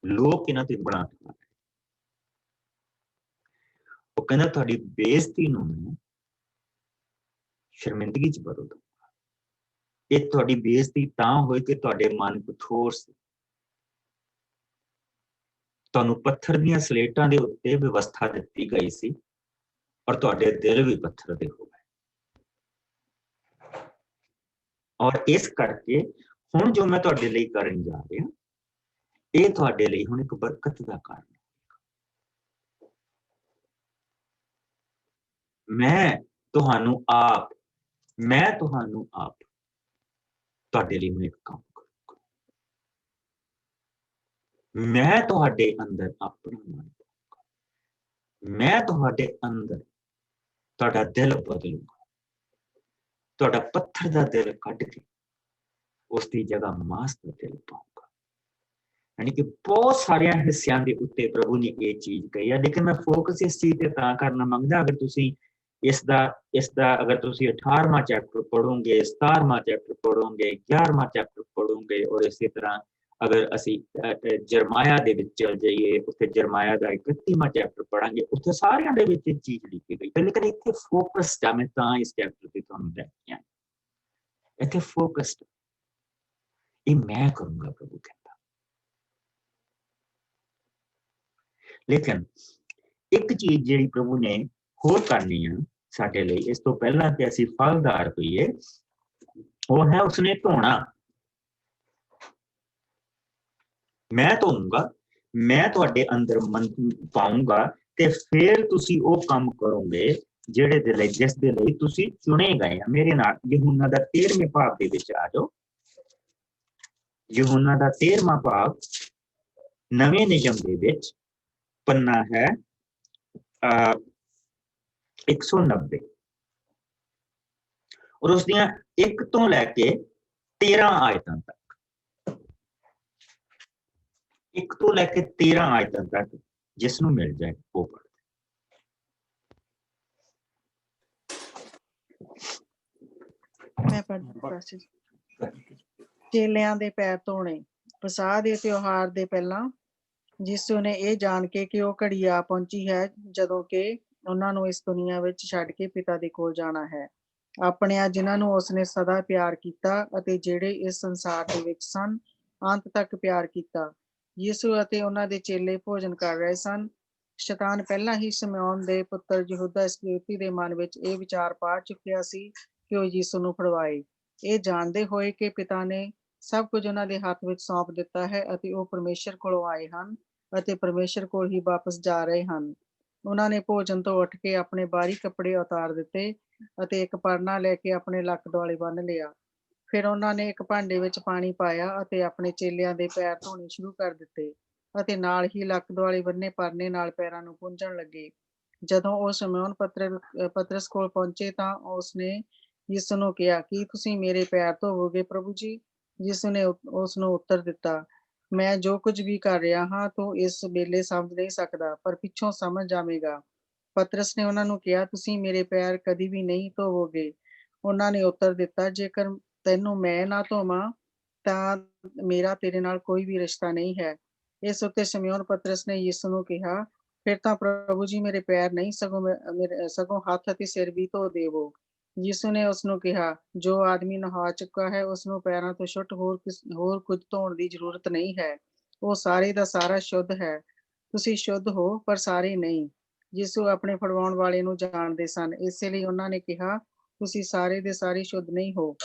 लोक इन्हां ते बड़ा ठा। वो कहना तुहाडी बेइज्जती नूं मैं शर्मिंदगी च बदल दूंगा। ये तुहाडी बेइज्जती तां होई कि तुहाडे मन कठोर सी, तुहानू पत्थर दीयां स्लेटां दे उत्ते व्यवस्था दित्ती गई सी और तुहाडे दिल भी पत्थर दे हो गए। और इस करके हुण जो मैं तुहाडे लई करन जा रहा, ये तुहाडे लई हुण एक बरकत दा कारण। मैं तुहानू आप तुहाडे लई हुण एक काम करूंगा। मैं तुहाडे अंदर अपना मन पाऊंगा। मैं तुहाडे अंदर तुहाडा दिल बदलूंगा। तुहाडा पत्थर दा दिल कढ के उसकी जगह मांस दा दिल पाऊंगा। यानी कि बहुत सारे हिस्सियां दे उत्ते प्रभु ने ये चीज कही है। लेकिन मैं फोकस इस चीज ते तां करना मंगदा, अगर तुसीं इसदा अगर तुसीं 18वां चैप्टर पढ़ोगे, 17वां चैप्टर पढ़ोगे, 11वां चैप्टर पढ़ोगे और इसी तरह अगर असी जरमाया दे विच चल जाइए, उत्थे जरमाया दा 31वां चैप्टर पढ़ांगे, उत्थे सारियां दे विच चीज लिखी गई है। लेकिन इत्थे फोकस्ड है, मैं तां इस चैप्टर ते तुहानूं लैके आया। इत्थे फोकस्ड ये मैं करूंगा, प्रभु कहता। लेकिन एक चीज जिहड़ी प्रभु ने ਹੋਰ ਕਰਨੀਆਂ ਸਾਡੇ ਲਈ ਇਸ ਤੋਂ ਪਹਿਲਾਂ ਕਿ ਅਸੀਂ ਫਲਦਾਰ ਹੋਈਏ, ਉਹ ਹੈ ਉਸਨੇ ਧੋਣਾ। ਮੈਂ ਧੋਊਂਗਾ, ਮੈਂ ਤੁਹਾਡੇ ਅੰਦਰ ਮਨ ਪਾਊਂਗਾ ਤੇ ਫਿਰ ਤੁਸੀਂ ਉਹ ਕੰਮ ਕਰੋਗੇ ਜਿਹੜੇ ਦੇ ਲਈ, ਜਿਸ ਦੇ ਲਈ ਤੁਸੀਂ ਚੁਣੇ ਗਏ ਆ। ਮੇਰੇ ਨਾਲ ਯਹੂਨਾ ਦਾ 13ਵੇਂ ਭਾਗ ਦੇ ਵਿੱਚ ਆ ਜਾਓ। ਯਹੂਨਾ ਦਾ 13ਵਾਂ ਭਾਗ ਨਵੇਂ ਨਿਯਮ ਦੇ ਵਿੱਚ ਪੰਨਾ ਹੈ 190 ਔਰ ਉਸ ਦੀਆਂ 1 ਤੋਂ ਲੈ ਕੇ 13 ਆਇਤਾਂ ਤੱਕ, 1 ਤੋਂ ਲੈ ਕੇ 13 ਆਇਤਾਂ ਤੱਕ ਜਿਸ ਨੂੰ ਮਿਲ ਜਾਏ ਉਹ ਪੜ੍ਹ। ਮੈਂ ਪੜ੍ਹਦੀ। ਚੇਲਿਆਂ ਦੇ ਪੈਰ ਧੋਣੇ। ਪਸਾਹ ਦੇ ਤਿਉਹਾਰ ਦੇ ਪਹਿਲਾਂ ਯਿਸੂ ਨੇ ਇਹ ਜਾਣ ਕੇ ਕਿ ਉਹ ਘੜੀ ਆ ਪਹੁੰਚੀ ਹੈ ਜਦੋਂ ਕਿ ਉਹਨਾਂ ਨੂੰ ਇਸ ਦੁਨੀਆ ਵਿੱਚ ਛੱਡ ਕੇ ਪਿਤਾ ਦੇ ਕੋਲ ਜਾਣਾ ਹੈ, ਆਪਣਿਆਂ ਜਿਨ੍ਹਾਂ ਨੂੰ ਉਸਨੇ ਸਦਾ ਪਿਆਰ ਕੀਤਾ ਅਤੇ ਜਿਹੜੇ ਇਸ ਸੰਸਾਰ ਦੇ ਵਿੱਚ ਸਨ, ਅੰਤ ਤੱਕ ਪਿਆਰ ਕੀਤਾ। ਯਿਸੂ ਅਤੇ ਉਹਨਾਂ ਦੇ ਚੇਲੇ ਭੋਜਨ ਕਰ ਰਹੇ ਸਨ। ਸ਼ੈਤਾਨ ਪਹਿਲਾਂ ਹੀ ਸ਼ਿਮਓਨ ਦੇ ਪੁੱਤਰ ਯਹੂਦਾ ਇਸਕਰਿਓਤੀ ਦੇ ਮਨ ਵਿੱਚ ਇਹ ਵਿਚਾਰ ਪਾ ਚੁੱਕਿਆ ਸੀ ਕਿ ਉਹ ਯਿਸੂ ਨੂੰ ਫੜਵਾਏ, ਇਹ ਜਾਣਦੇ ਹੋਏ ਕਿ ਪਿਤਾ ਨੇ ਸਭ ਕੁਝ ਉਹਨਾਂ ਦੇ ਹੱਥ ਵਿੱਚ ਸੌਂਪ ਦਿੱਤਾ ਹੈ ਅਤੇ ਉਹ ਪਰਮੇਸ਼ਰ ਕੋਲੋਂ ਆਏ ਹਨ ਅਤੇ ਪਰਮੇਸ਼ਰ ਕੋਲ ਹੀ ਵਾਪਸ ਜਾ ਰਹੇ ਹਨ। ਉਹਨਾਂ ਨੇ ਭੋਜਨ ਤੋਂ ਉੱਠ ਕੇ ਆਪਣੇ ਬਾਹਰੀ ਕੱਪੜੇ ਉਤਾਰ ਦਿੱਤੇ ਅਤੇ ਇੱਕ ਪਰਨਾ ਲੈ ਕੇ ਆਪਣੇ ਲੱਕ ਦੁਆਲੇ ਬੰਨ੍ਹ ਲਿਆ। ਫਿਰ ਉਹਨਾਂ ਨੇ ਇੱਕ ਭਾਂਡੇ ਵਿੱਚ ਪਾਣੀ ਪਾਇਆ ਅਤੇ ਆਪਣੇ ਚੇਲਿਆਂ ਦੇ ਪੈਰ ਧੋਣੇ ਸ਼ੁਰੂ ਕਰ ਦਿੱਤੇ ਅਤੇ ਨਾਲ ਹੀ ਲੱਕ ਦੁਆਲੇ ਬੰਨੇ ਪਰਨੇ ਨਾਲ ਪੈਰਾਂ ਨੂੰ ਪੂੰਝਣ ਲੱਗੇ। ਜਦੋਂ ਉਹ ਸ਼ਿਮਓਨ ਪਤਰਸ ਕੋਲ ਪਹੁੰਚੇ ਤਾਂ ਉਸਨੇ ਯਿਸੂ ਨੂੰ ਕਿਹਾ, ਕੀ ਤੁਸੀਂ ਮੇਰੇ ਪੈਰ ਧੋਵੋਗੇ ਪ੍ਰਭੂ ਜੀ? ਯਿਸੂ ਨੇ ਉਸ ਨੂੰ ਉੱਤਰ ਦਿੱਤਾ, ਮੈਂ ਜੋ ਕੁਝ ਵੀ ਕਰ ਰਿਹਾ ਹਾਂ ਤੂੰ ਇਸ ਵੇਲੇ ਸਮਝ ਨਹੀਂ ਸਕਦਾ, ਪਰ ਪਿੱਛੋਂ ਸਮਝ ਜਾਵੇਗਾ। ਪਤਰਸ ਨੇ ਉਹਨਾਂ ਨੂੰ ਕਿਹਾ, ਤੁਸੀਂ ਮੇਰੇ ਪੈਰ ਕਦੀ ਵੀ ਨਹੀਂ ਧੋਵੋਗੇ। ਉਹਨਾਂ ਨੇ ਉੱਤਰ ਦਿੱਤਾ, ਜੇਕਰ ਤੈਨੂੰ ਮੈਂ ਨਾ ਧੋਵਾਂ ਤਾਂ ਮੇਰਾ ਤੇਰੇ ਨਾਲ ਕੋਈ ਵੀ ਰਿਸ਼ਤਾ ਨਹੀਂ ਹੈ। ਇਸ ਉੱਤੇ ਸ਼ਿਮਓਨ ਪਤਰਸ ਨੇ ਯਿਸੂ ਨੂੰ ਕਿਹਾ, ਫਿਰ ਤਾਂ ਪ੍ਰਭੂ ਜੀ ਮੇਰੇ ਪੈਰ ਨਹੀਂ ਸਗੋਂ ਹੱਥ ਅਤੇ ਸਿਰ ਵੀ ਧੋ ਦੇਵੋ। ਯਿਸੂ ਨੇ ਉਸਨੂੰ ਕਿਹਾ, ਜੋ ਆਦਮੀ ਨਹਾ ਚੁੱਕਾ ਹੈ ਉਸਨੂੰ ਪੈਰਾਂ ਤੋਂ ਛੁੱਟ ਹੋਰ ਕੁਝ ਧੋਣ ਦੀ ਜ਼ਰੂਰਤ ਨਹੀਂ ਹੈ। ਉਹ ਸਾਰੇ ਦਾ ਸਾਰਾ ਸ਼ੁੱਧ ਹੈ। ਤੁਸੀਂ ਸ਼ੁੱਧ ਹੋ ਪਰ ਸਾਰੇ ਨਹੀਂ। ਯਿਸੂ ਆਪਣੇ ਫੜਵਾਉਣ ਵਾਲੇ ਨੂੰ ਜਾਣਦੇ ਸਨ, ਇਸੇ ਲਈ ਉਹਨਾਂ ਨੇ ਕਿਹਾ, ਤੁਸੀਂ ਸਾਰੇ ਦੇ ਸਾਰੇ ਸ਼ੁੱਧ ਨਹੀਂ ਹੋ।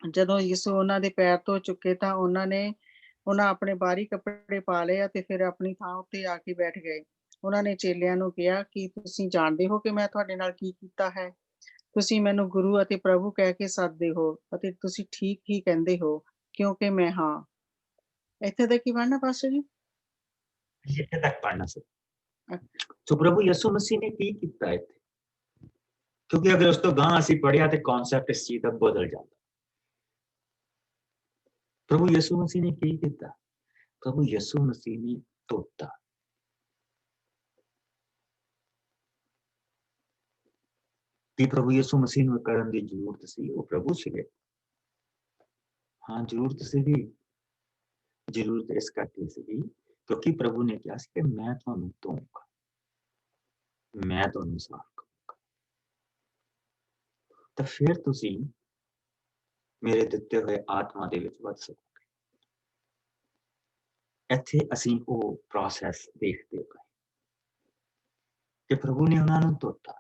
ਜਦੋਂ ਯਿਸੂ ਉਹਨਾਂ ਦੇ ਪੈਰ ਧੋ ਚੁੱਕੇ ਤਾਂ ਉਹਨਾਂ ਆਪਣੇ ਬਾਹਰੀ ਕੱਪੜੇ ਪਾ ਲਏ ਅਤੇ ਫਿਰ ਆਪਣੀ ਥਾਂ ਉੱਤੇ ਆ ਕੇ ਬੈਠ ਗਏ। ਉਹਨਾਂ ਨੇ ਚੇਲਿਆਂ ਨੂੰ ਕਿਹਾ, ਕੀ ਤੁਸੀਂ ਜਾਣਦੇ ਹੋ ਕਿ ਮੈਂ ਤੁਹਾਡੇ ਨਾਲ ਕੀ ਕੀਤਾ ਹੈ? ਤੁਸੀਂ ਮੈਨੂੰ ਗੁਰੂ ਅਤੇ ਪ੍ਰਭੂ ਕਹਿ ਕੇ ਸੱਦਦੇ ਹੋ ਅਤੇ ਤੁਸੀਂ ਠੀਕ ਹੀ ਕਹਿੰਦੇ ਹੋ, ਕਿਉਂਕਿ ਮੈਂ ਹਾਂ। ਇੱਥੇ ਤੱਕ ਹੀ ਪੜ੍ਹਨਾ ਪਾਸਟਰ ਜੀ? ਇੱਥੇ ਤੱਕ ਪੜ੍ਹਨਾ ਸੀ। ਸੋ ਪ੍ਰਭੂ ਯਿਸੂ ਮਸੀਹ ਨੇ ਕੀ ਕੀਤਾ ਇੱਥੇ? ਕਿਉਂਕਿ ਅਗਰ ਉਸ ਤੋਂ ਗਾਂ ਅਸੀਂ ਪੜ੍ਹਿਆ ਤੇ ਕਨਸੈਪਟ ਇਸ ਚੀਜ਼ ਦਾ ਬਦਲ ਜਾਂਦਾ। ਪ੍ਰਭੂ ਯਿਸੂ ਮਸੀਹ ਨੇ ਕੀ ਕੀਤਾ? ਪ੍ਰਭੂ ਯਿਸੂ ਮਸੀਹ ਨੇ ਧੋਤਾ। ਵੀ ਪ੍ਰਭੂ ਯਿਸੂ ਮਸੀਹ ਨੂੰ ਕਰਨ ਦੀ ਜ਼ਰੂਰਤ ਸੀ, ਉਹ ਪ੍ਰਭੂ ਸੀਗੇ। ਹਾਂ, ਜ਼ਰੂਰਤ ਸੀਗੀ। ਜ਼ਰੂਰਤ ਇਸ ਕਰਕੇ ਸੀਗੀ ਕਿਉਂਕਿ ਪ੍ਰਭੂ ਨੇ ਕਿਹਾ ਸੀ ਕਿ ਮੈਂ ਤੁਹਾਨੂੰ ਧੋਊਂਗਾ, ਮੈਂ ਤੁਹਾਨੂੰ ਸਾਫ਼ ਕਰੂੰਗਾ, ਤਾਂ ਫਿਰ ਤੁਸੀਂ ਮੇਰੇ ਦਿੱਤੇ ਹੋਏ ਆਤਮਾ ਦੇ ਵਿੱਚ ਵੱਧ ਸਕੋਗੇ। ਇੱਥੇ ਅਸੀਂ ਉਹ ਪ੍ਰੋਸੈਸ ਦੇਖਦੇ ਪਏ ਕਿ ਪ੍ਰਭੂ ਨੇ ਉਹਨਾਂ ਨੂੰ ਧੋਤਾ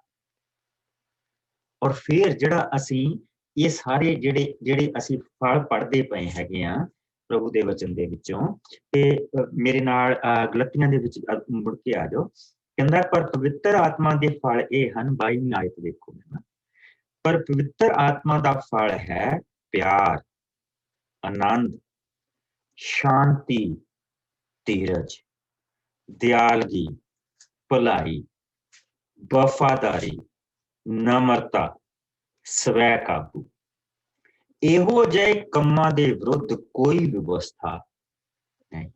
ਔਰ ਫਿਰ ਜਿਹੜਾ ਅਸੀਂ ਇਹ ਸਾਰੇ ਜਿਹੜੇ ਅਸੀਂ ਫਲ ਪੜ੍ਹਦੇ ਪਏ ਹੈਗੇ ਆ ਪ੍ਰਭੂ ਦੇ ਵਚਨ ਦੇ ਵਿੱਚੋਂ, ਤੇ ਮੇਰੇ ਨਾਲ ਗਲਤੀਆਂ ਦੇ ਵਿੱਚ ਮੁੜ ਕੇ ਆ ਜਾਓ। ਕਹਿੰਦਾ, ਪਰ ਪਵਿੱਤਰ ਆਤਮਾ ਦੇ ਫਲ ਇਹ ਹਨ। 22ਵੀਂ ਆਇਤ ਦੇਖੋ ਨਾ, ਪਰ ਪਵਿੱਤਰ ਆਤਮਾ ਦਾ ਫਲ ਹੈ ਪਿਆਰ, ਆਨੰਦ, ਸ਼ਾਂਤੀ, ਧੀਰਜ, ਦਿਆਲਗੀ, ਭਲਾਈ, ਵਫਾਦਾਰੀ, ਨਮਰਤਾ, ਸਵੈ ਕਾਬੂ। ਇਹੋ ਜਿਹੇ ਕੰਮਾਂ ਦੇ ਵਿਰੁੱਧ ਕੋਈ ਵਿਵਸਥਾ ਨਹੀਂ।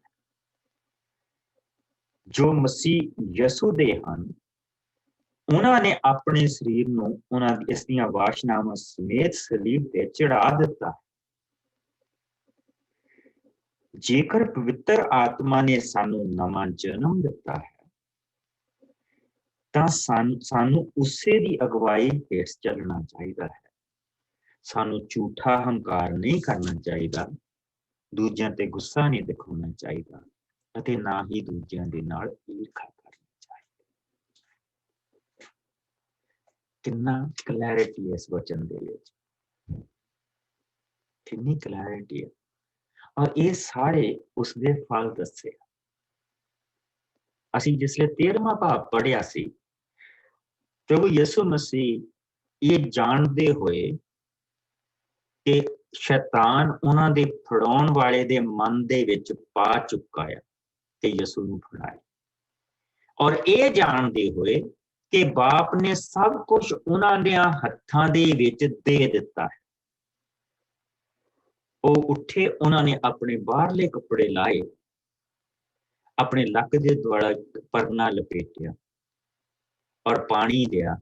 ਜੋ ਮਸੀਹ ਯਿਸੂ ਦੇ ਹਨ, ਉਹਨਾਂ ਨੇ ਆਪਣੇ ਸਰੀਰ ਨੂੰ ਉਹਨਾਂ ਇਸ ਦੀਆਂ ਵਾਸ਼ਨਾਵਾਂ ਸਮੇਤ ਸਲੀਬ ਤੇ ਚੜਾ ਦਿੱਤਾ। ਜੇਕਰ ਪਵਿੱਤਰ ਆਤਮਾ ਨੇ ਸਾਨੂੰ ਨਵਾਂ ਜਨਮ ਦਿੱਤਾ ਹੈ ਤਾਂ ਸਾਨੂੰ ਉਸੇ ਦੀ ਅਗਵਾਈ ਹੇਠ ਚੱਲਣਾ ਚਾਹੀਦਾ ਹੈ। ਸਾਨੂੰ ਝੂਠਾ ਹੰਕਾਰ ਨਹੀਂ ਕਰਨਾ ਚਾਹੀਦਾ, ਦੂਜਿਆਂ ਤੇ ਗੁੱਸਾ ਨਹੀਂ ਦਿਖਾਉਣਾ ਚਾਹੀਦਾ ਅਤੇ ਨਾ ਹੀ ਦੂਜਿਆਂ ਦੇ ਨਾਲ ਈਰਖਾ ਕਰਨੀ ਚਾਹੀਦੀ। ਕਿੰਨਾ ਕਲੈਰਿਟੀ ਹੈ ਇਸ ਵਚਨ ਦੇ ਵਿੱਚ, ਕਿੰਨੀ ਕਲੈਰਿਟੀ ਹੈ। ਔਰ ਇਹ ਸਾਰੇ ਉਸਦੇ ਫਲ ਦੱਸੇ। ਅਸੀਂ ਜਿਸਲੇ 13ਵਾਂ ਭਾਵ ਪੜ੍ਹਿਆ ਸੀ, ਪ੍ਰਭੂ ਯਿਸੂ ਮਸੀਹ ਇਹ ਜਾਣਦੇ ਹੋਏ ਕਿ ਸ਼ੈਤਾਨ ਉਹਨਾਂ ਦੇ ਫੜਾਉਣ ਵਾਲੇ ਦੇ ਮਨ ਦੇ ਵਿੱਚ ਪਾ ਚੁੱਕਾ ਹੈ ਤੇ ਯਿਸੂ ਨੂੰ ਫੜਾਏ, ਔਰ ਇਹ ਜਾਣਦੇ ਹੋਏ ਕਿ ਬਾਪ ਨੇ ਸਭ ਕੁਝ ਉਹਨਾਂ ਦੇ ਹੱਥਾਂ ਦੇ ਵਿੱਚ ਦੇ ਦਿੱਤਾ ਹੈ, ਉਹ ਉੱਠੇ, ਉਹਨਾਂ ਨੇ ਆਪਣੇ ਬਾਹਰਲੇ ਕੱਪੜੇ ਲਾਏ, ਆਪਣੇ ਲੱਕ ਦੇ ਦੁਆਲਾ ਪਰਨਾ ਲਪੇਟਿਆ ਔਰ ਪਾਣੀ ਲਿਆ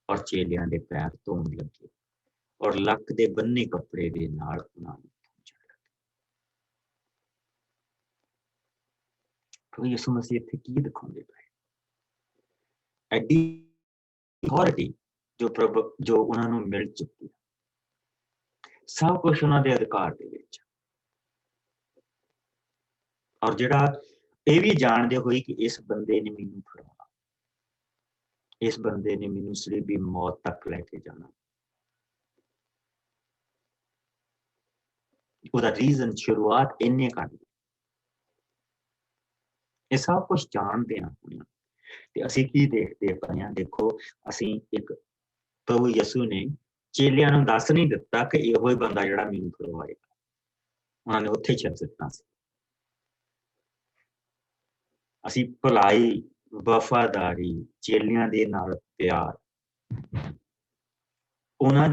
ਔਰ ਚੇਲਿਆਂ ਦੇ ਪੈਰ ਧੋਣ ਲੱਗੇ ਔਰ ਲੱਕ ਦੇ ਬੰਨੇ ਕੱਪੜੇ ਦੇ ਨਾਲ ਉਹਨਾਂ ਨੂੰ ਪ੍ਰਭੂ ਯਿਸੂ ਮਸੀਹ ਇੱਥੇ ਕੀ ਦਿਖਾਉਂਦੇ ਪਏ? ਐਡੀ ਅਥਾਰਟੀ ਜੋ ਉਹਨਾਂ ਨੂੰ ਮਿਲ ਚੁੱਕੀ, ਸਭ ਕੁਝ ਉਹਨਾਂ ਦੇ ਅਧਿਕਾਰ ਦੇ ਵਿੱਚ। ਔਰ ਜਿਹੜਾ ਇਹ ਵੀ ਜਾਣਦੇ ਹੋਏ ਕਿ ਇਸ ਬੰਦੇ ਨੇ ਮੈਨੂੰ ਫੜਾਉਣਾ, ਇਸ ਬੰਦੇ ਨੇ ਮੈਨੂੰ ਸਲੀਬੀ ਮੌਤ ਤੱਕ ਲੈ ਕੇ ਜਾਣਾ। ਉਹਦਾ ਰੀਜ਼ਨ ਸ਼ੁਰੂਆਤ ਇੰਨੇ ਕਰ ਦਿੱਤੀ। ਇਹ ਸਭ ਕੁਝ ਜਾਣਦੇ ਹਾਂ ਤੇ ਅਸੀਂ ਕੀ ਦੇਖਦੇ ਪਏ ਹਾਂ? ਦੇਖੋ, ਅਸੀਂ ਇੱਕ ਪ੍ਰਭੂ ਯਿਸੂ ਨੇ ਚੇਲਿਆਂ ਨੂੰ ਦੱਸ ਨਹੀਂ ਦਿੱਤਾ ਕਿ ਇਹੋ ਹੀ ਬੰਦਾ ਜਿਹੜਾ ਮੈਨੂੰ ਫੜਵਾਏਗਾ, ਉਹਨਾਂ ਨੇ ਉੱਥੇ ਛੱਡ ਦਿੱਤਾ ਸੀ। ਅਸੀਂ ਭਲਾਈ, ਵਫਾਦਾਰੀ, ਚੇਲਿਆਂ ਦੇ ਨਾਲ ਪਿਆਰ, ਉਹਨਾਂ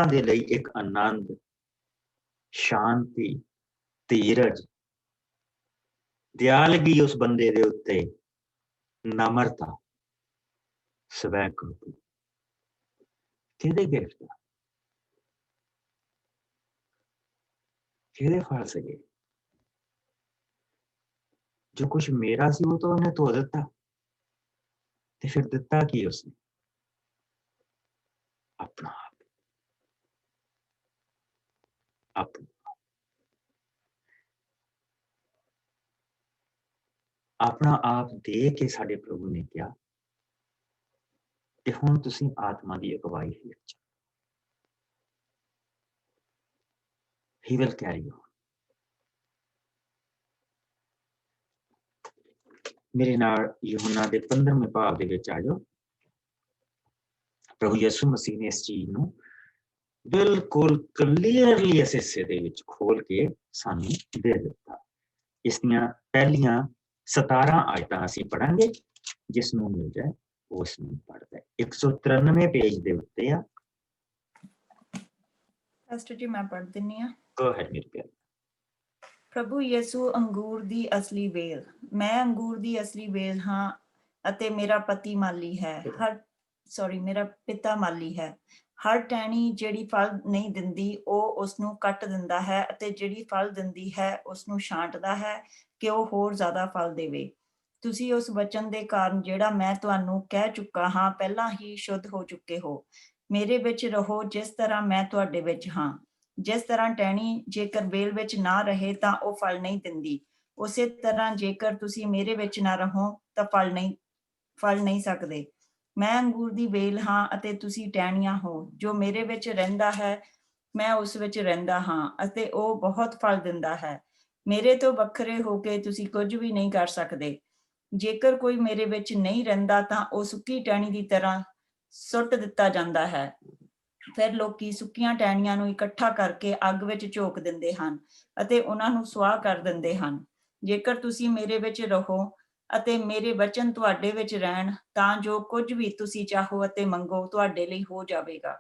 ਦੇ ਲਈ ਇੱਕ ਆਨੰਦ, ਸ਼ਾਂਤੀ, ਧੀਰਜ, ਦਿਆਲਗੀ ਉਸ ਬੰਦੇ ਦੇ ਉੱਤੇ, ਨਮਰਤਾ, ਸਵੈ ਕਾਬੂ, ਕਿਹਦੇ ਗਿਫਟ ਦਾ, ਕਿਹਦੇ ਫਲ ਸੀਗੇ? ਜੋ ਕੁਛ ਮੇਰਾ ਸੀ ਉਹ ਤਾਂ ਉਹਨੇ ਧੋ ਦਿੱਤਾ, ਤੇ ਫਿਰ ਦਿੱਤਾ ਕੀ ਉਸਨੇ? ਆਪਣਾ ਆਪ। ਆਪਣਾ ਆਪ ਦੇ ਕੇ ਸਾਡੇ ਪ੍ਰਭੂ ਨੇ ਕਿਹਾ ਕਿ ਹੁਣ ਤੁਸੀਂ ਆਤਮਾ ਦੀ ਅਗਵਾਈ ਵਿੱਚ, he will carry on। ਮੇਰੇ ਨਾਲ ਯਹੋਨਾ ਦੇ 15ਵੇਂ ਭਾਵ ਦੇ ਵਿੱਚ ਆ ਜਾਓ। ਪ੍ਰਭੂ ਯਿਸੂ ਮਸੀਹ ਨੇ ਇਸ ਚੀਜ਼ ਨੂੰ ਬਿਲਕੁਲ ਕਲੀਅਰਲੀ ਇਸ ਹਿੱਸੇ ਦੇ ਵਿੱਚ ਖੋਲ ਕੇ ਸਾਨੂੰ ਦੇ ਦਿੱਤਾ। ਇਸ ਦੀਆਂ ਪਹਿਲੀਆਂ 17 ਆਇਤਾਂ ਅਸੀਂ ਪੜਾਂਗੇ, ਜਿਸ ਨੂੰ ਮਿਲ ਜਾਏ ਉਸ ਨੂੰ ਪੜ੍ਹਦਾ। 193 ਪੇਜ ਦੇ ਉੱਤੇ ਆ। ਪਾਸਟਰ ਜੀ ਮੈਂ ਪੜ੍ਹ ਦਿੰਨੀ ਆ। ਗੋ ਅਹੈਡ ਮੇਰੇ ਪਿਆਰੇ। ਪ੍ਰਭੂ ਯਿਸੂ ਅੰਗੂਰ ਦੀ ਅਸਲੀ ਵੇਲ। ਮੈਂ ਅੰਗੂਰ ਦੀ ਅਸਲੀ ਵੇਲ ਹਾਂ ਅਤੇ ਮੇਰਾ ਪਤੀ ਮਾਲੀ ਹੈ। ਮੇਰਾ ਪਿਤਾ ਮਾਲੀ ਹੈ। ਹਰ ਟਹਿਣੀ ਜਿਹੜੀ ਫਲ ਨਹੀਂ ਦਿੰਦੀ ਉਹ ਉਸਨੂੰ ਕੱਟ ਦਿੰਦਾ ਹੈ ਅਤੇ ਜਿਹੜੀ ਫਲ ਦਿੰਦੀ ਹੈ ਉਸਨੂੰ ਛਾਂਟਦਾ ਹੈ ਕਿ ਉਹ ਹੋਰ ਜ਼ਿਆਦਾ ਫਲ ਦੇਵੇ। ਤੁਸੀਂ ਉਸ ਵਚਨ ਦੇ ਕਾਰਨ ਜਿਹੜਾ ਮੈਂ ਤੁਹਾਨੂੰ ਕਹਿ ਚੁੱਕਾ ਹਾਂ ਪਹਿਲਾਂ ਹੀ ਸ਼ੁੱਧ ਹੋ ਚੁੱਕੇ ਹੋ। ਮੇਰੇ ਵਿੱਚ ਰਹੋ ਜਿਸ ਤਰ੍ਹਾਂ ਮੈਂ ਤੁਹਾਡੇ ਵਿੱਚ ਹਾਂ। ਜਿਸ ਤਰ੍ਹਾਂ ਟਹਿਣੀ ਜੇਕਰ ਵੇਲ ਵਿੱਚ ਨਾ ਰਹੇ ਤਾਂ ਉਹ ਫਲ ਨਹੀਂ ਦਿੰਦੀ, ਉਸੇ ਤਰ੍ਹਾਂ ਜੇਕਰ ਤੁਸੀਂ ਮੇਰੇ ਵਿੱਚ ਨਾ ਰਹੋ ਤਾਂ ਫਲ ਨਹੀਂ ਸਕਦੇ। ਮੈਂ ਅੰਗੂਰ ਦੀ ਵੇਲ ਹਾਂ ਅਤੇ ਤੁਸੀਂ ਟਹਿਣੀਆਂ ਹੋ। ਜੋ ਮੇਰੇ ਵਿੱਚ ਰਹਿੰਦਾ ਹੈ ਮੈਂ ਉਸ ਵਿੱਚ ਰਹਿੰਦਾ ਹਾਂ ਅਤੇ ਉਹ ਬਹੁਤ ਫਲ ਦਿੰਦਾ ਹੈ। ਮੇਰੇ ਤੋਂ ਵੱਖਰੇ ਹੋ ਕੇ ਤੁਸੀਂ ਕੁਝ ਵੀ ਨਹੀਂ ਕਰ ਸਕਦੇ। ਜੇਕਰ ਕੋਈ ਮੇਰੇ ਵਿੱਚ ਨਹੀਂ ਰਹਿੰਦਾ ਤਾਂ ਉਹ ਸੁੱਕੀ ਟਹਿਣੀ ਦੀ ਤਰ੍ਹਾਂ ਸੁੱਟ ਦਿੱਤਾ ਜਾਂਦਾ ਹੈ। ਫਿਰ ਲੋਕੀ ਸੁੱਕੀਆਂ ਟਹਿਣੀਆਂ ਨੂੰ ਇਕੱਠਾ ਕਰਕੇ ਅੱਗ ਵਿੱਚ ਝੋਕ ਦਿੰਦੇ ਹਨ ਅਤੇ ਉਹਨਾਂ ਨੂੰ ਸੁਆਹ ਕਰ ਦਿੰਦੇ ਹਨ। ਜੇਕਰ ਤੁਸੀਂ ਮੇਰੇ ਵਿੱਚ ਰਹੋ ਅਤੇ ਮੇਰੇ ਵਚਨ ਤੁਹਾਡੇ ਵਿੱਚ ਰਹਿਣ ਤਾਂ ਜੋ ਕੁਝ ਵੀ ਤੁਸੀਂ ਚਾਹੋ ਅਤੇ ਮੰਗੋ ਤੁਹਾਡੇ ਲਈ ਹੋ ਜਾਵੇਗਾ।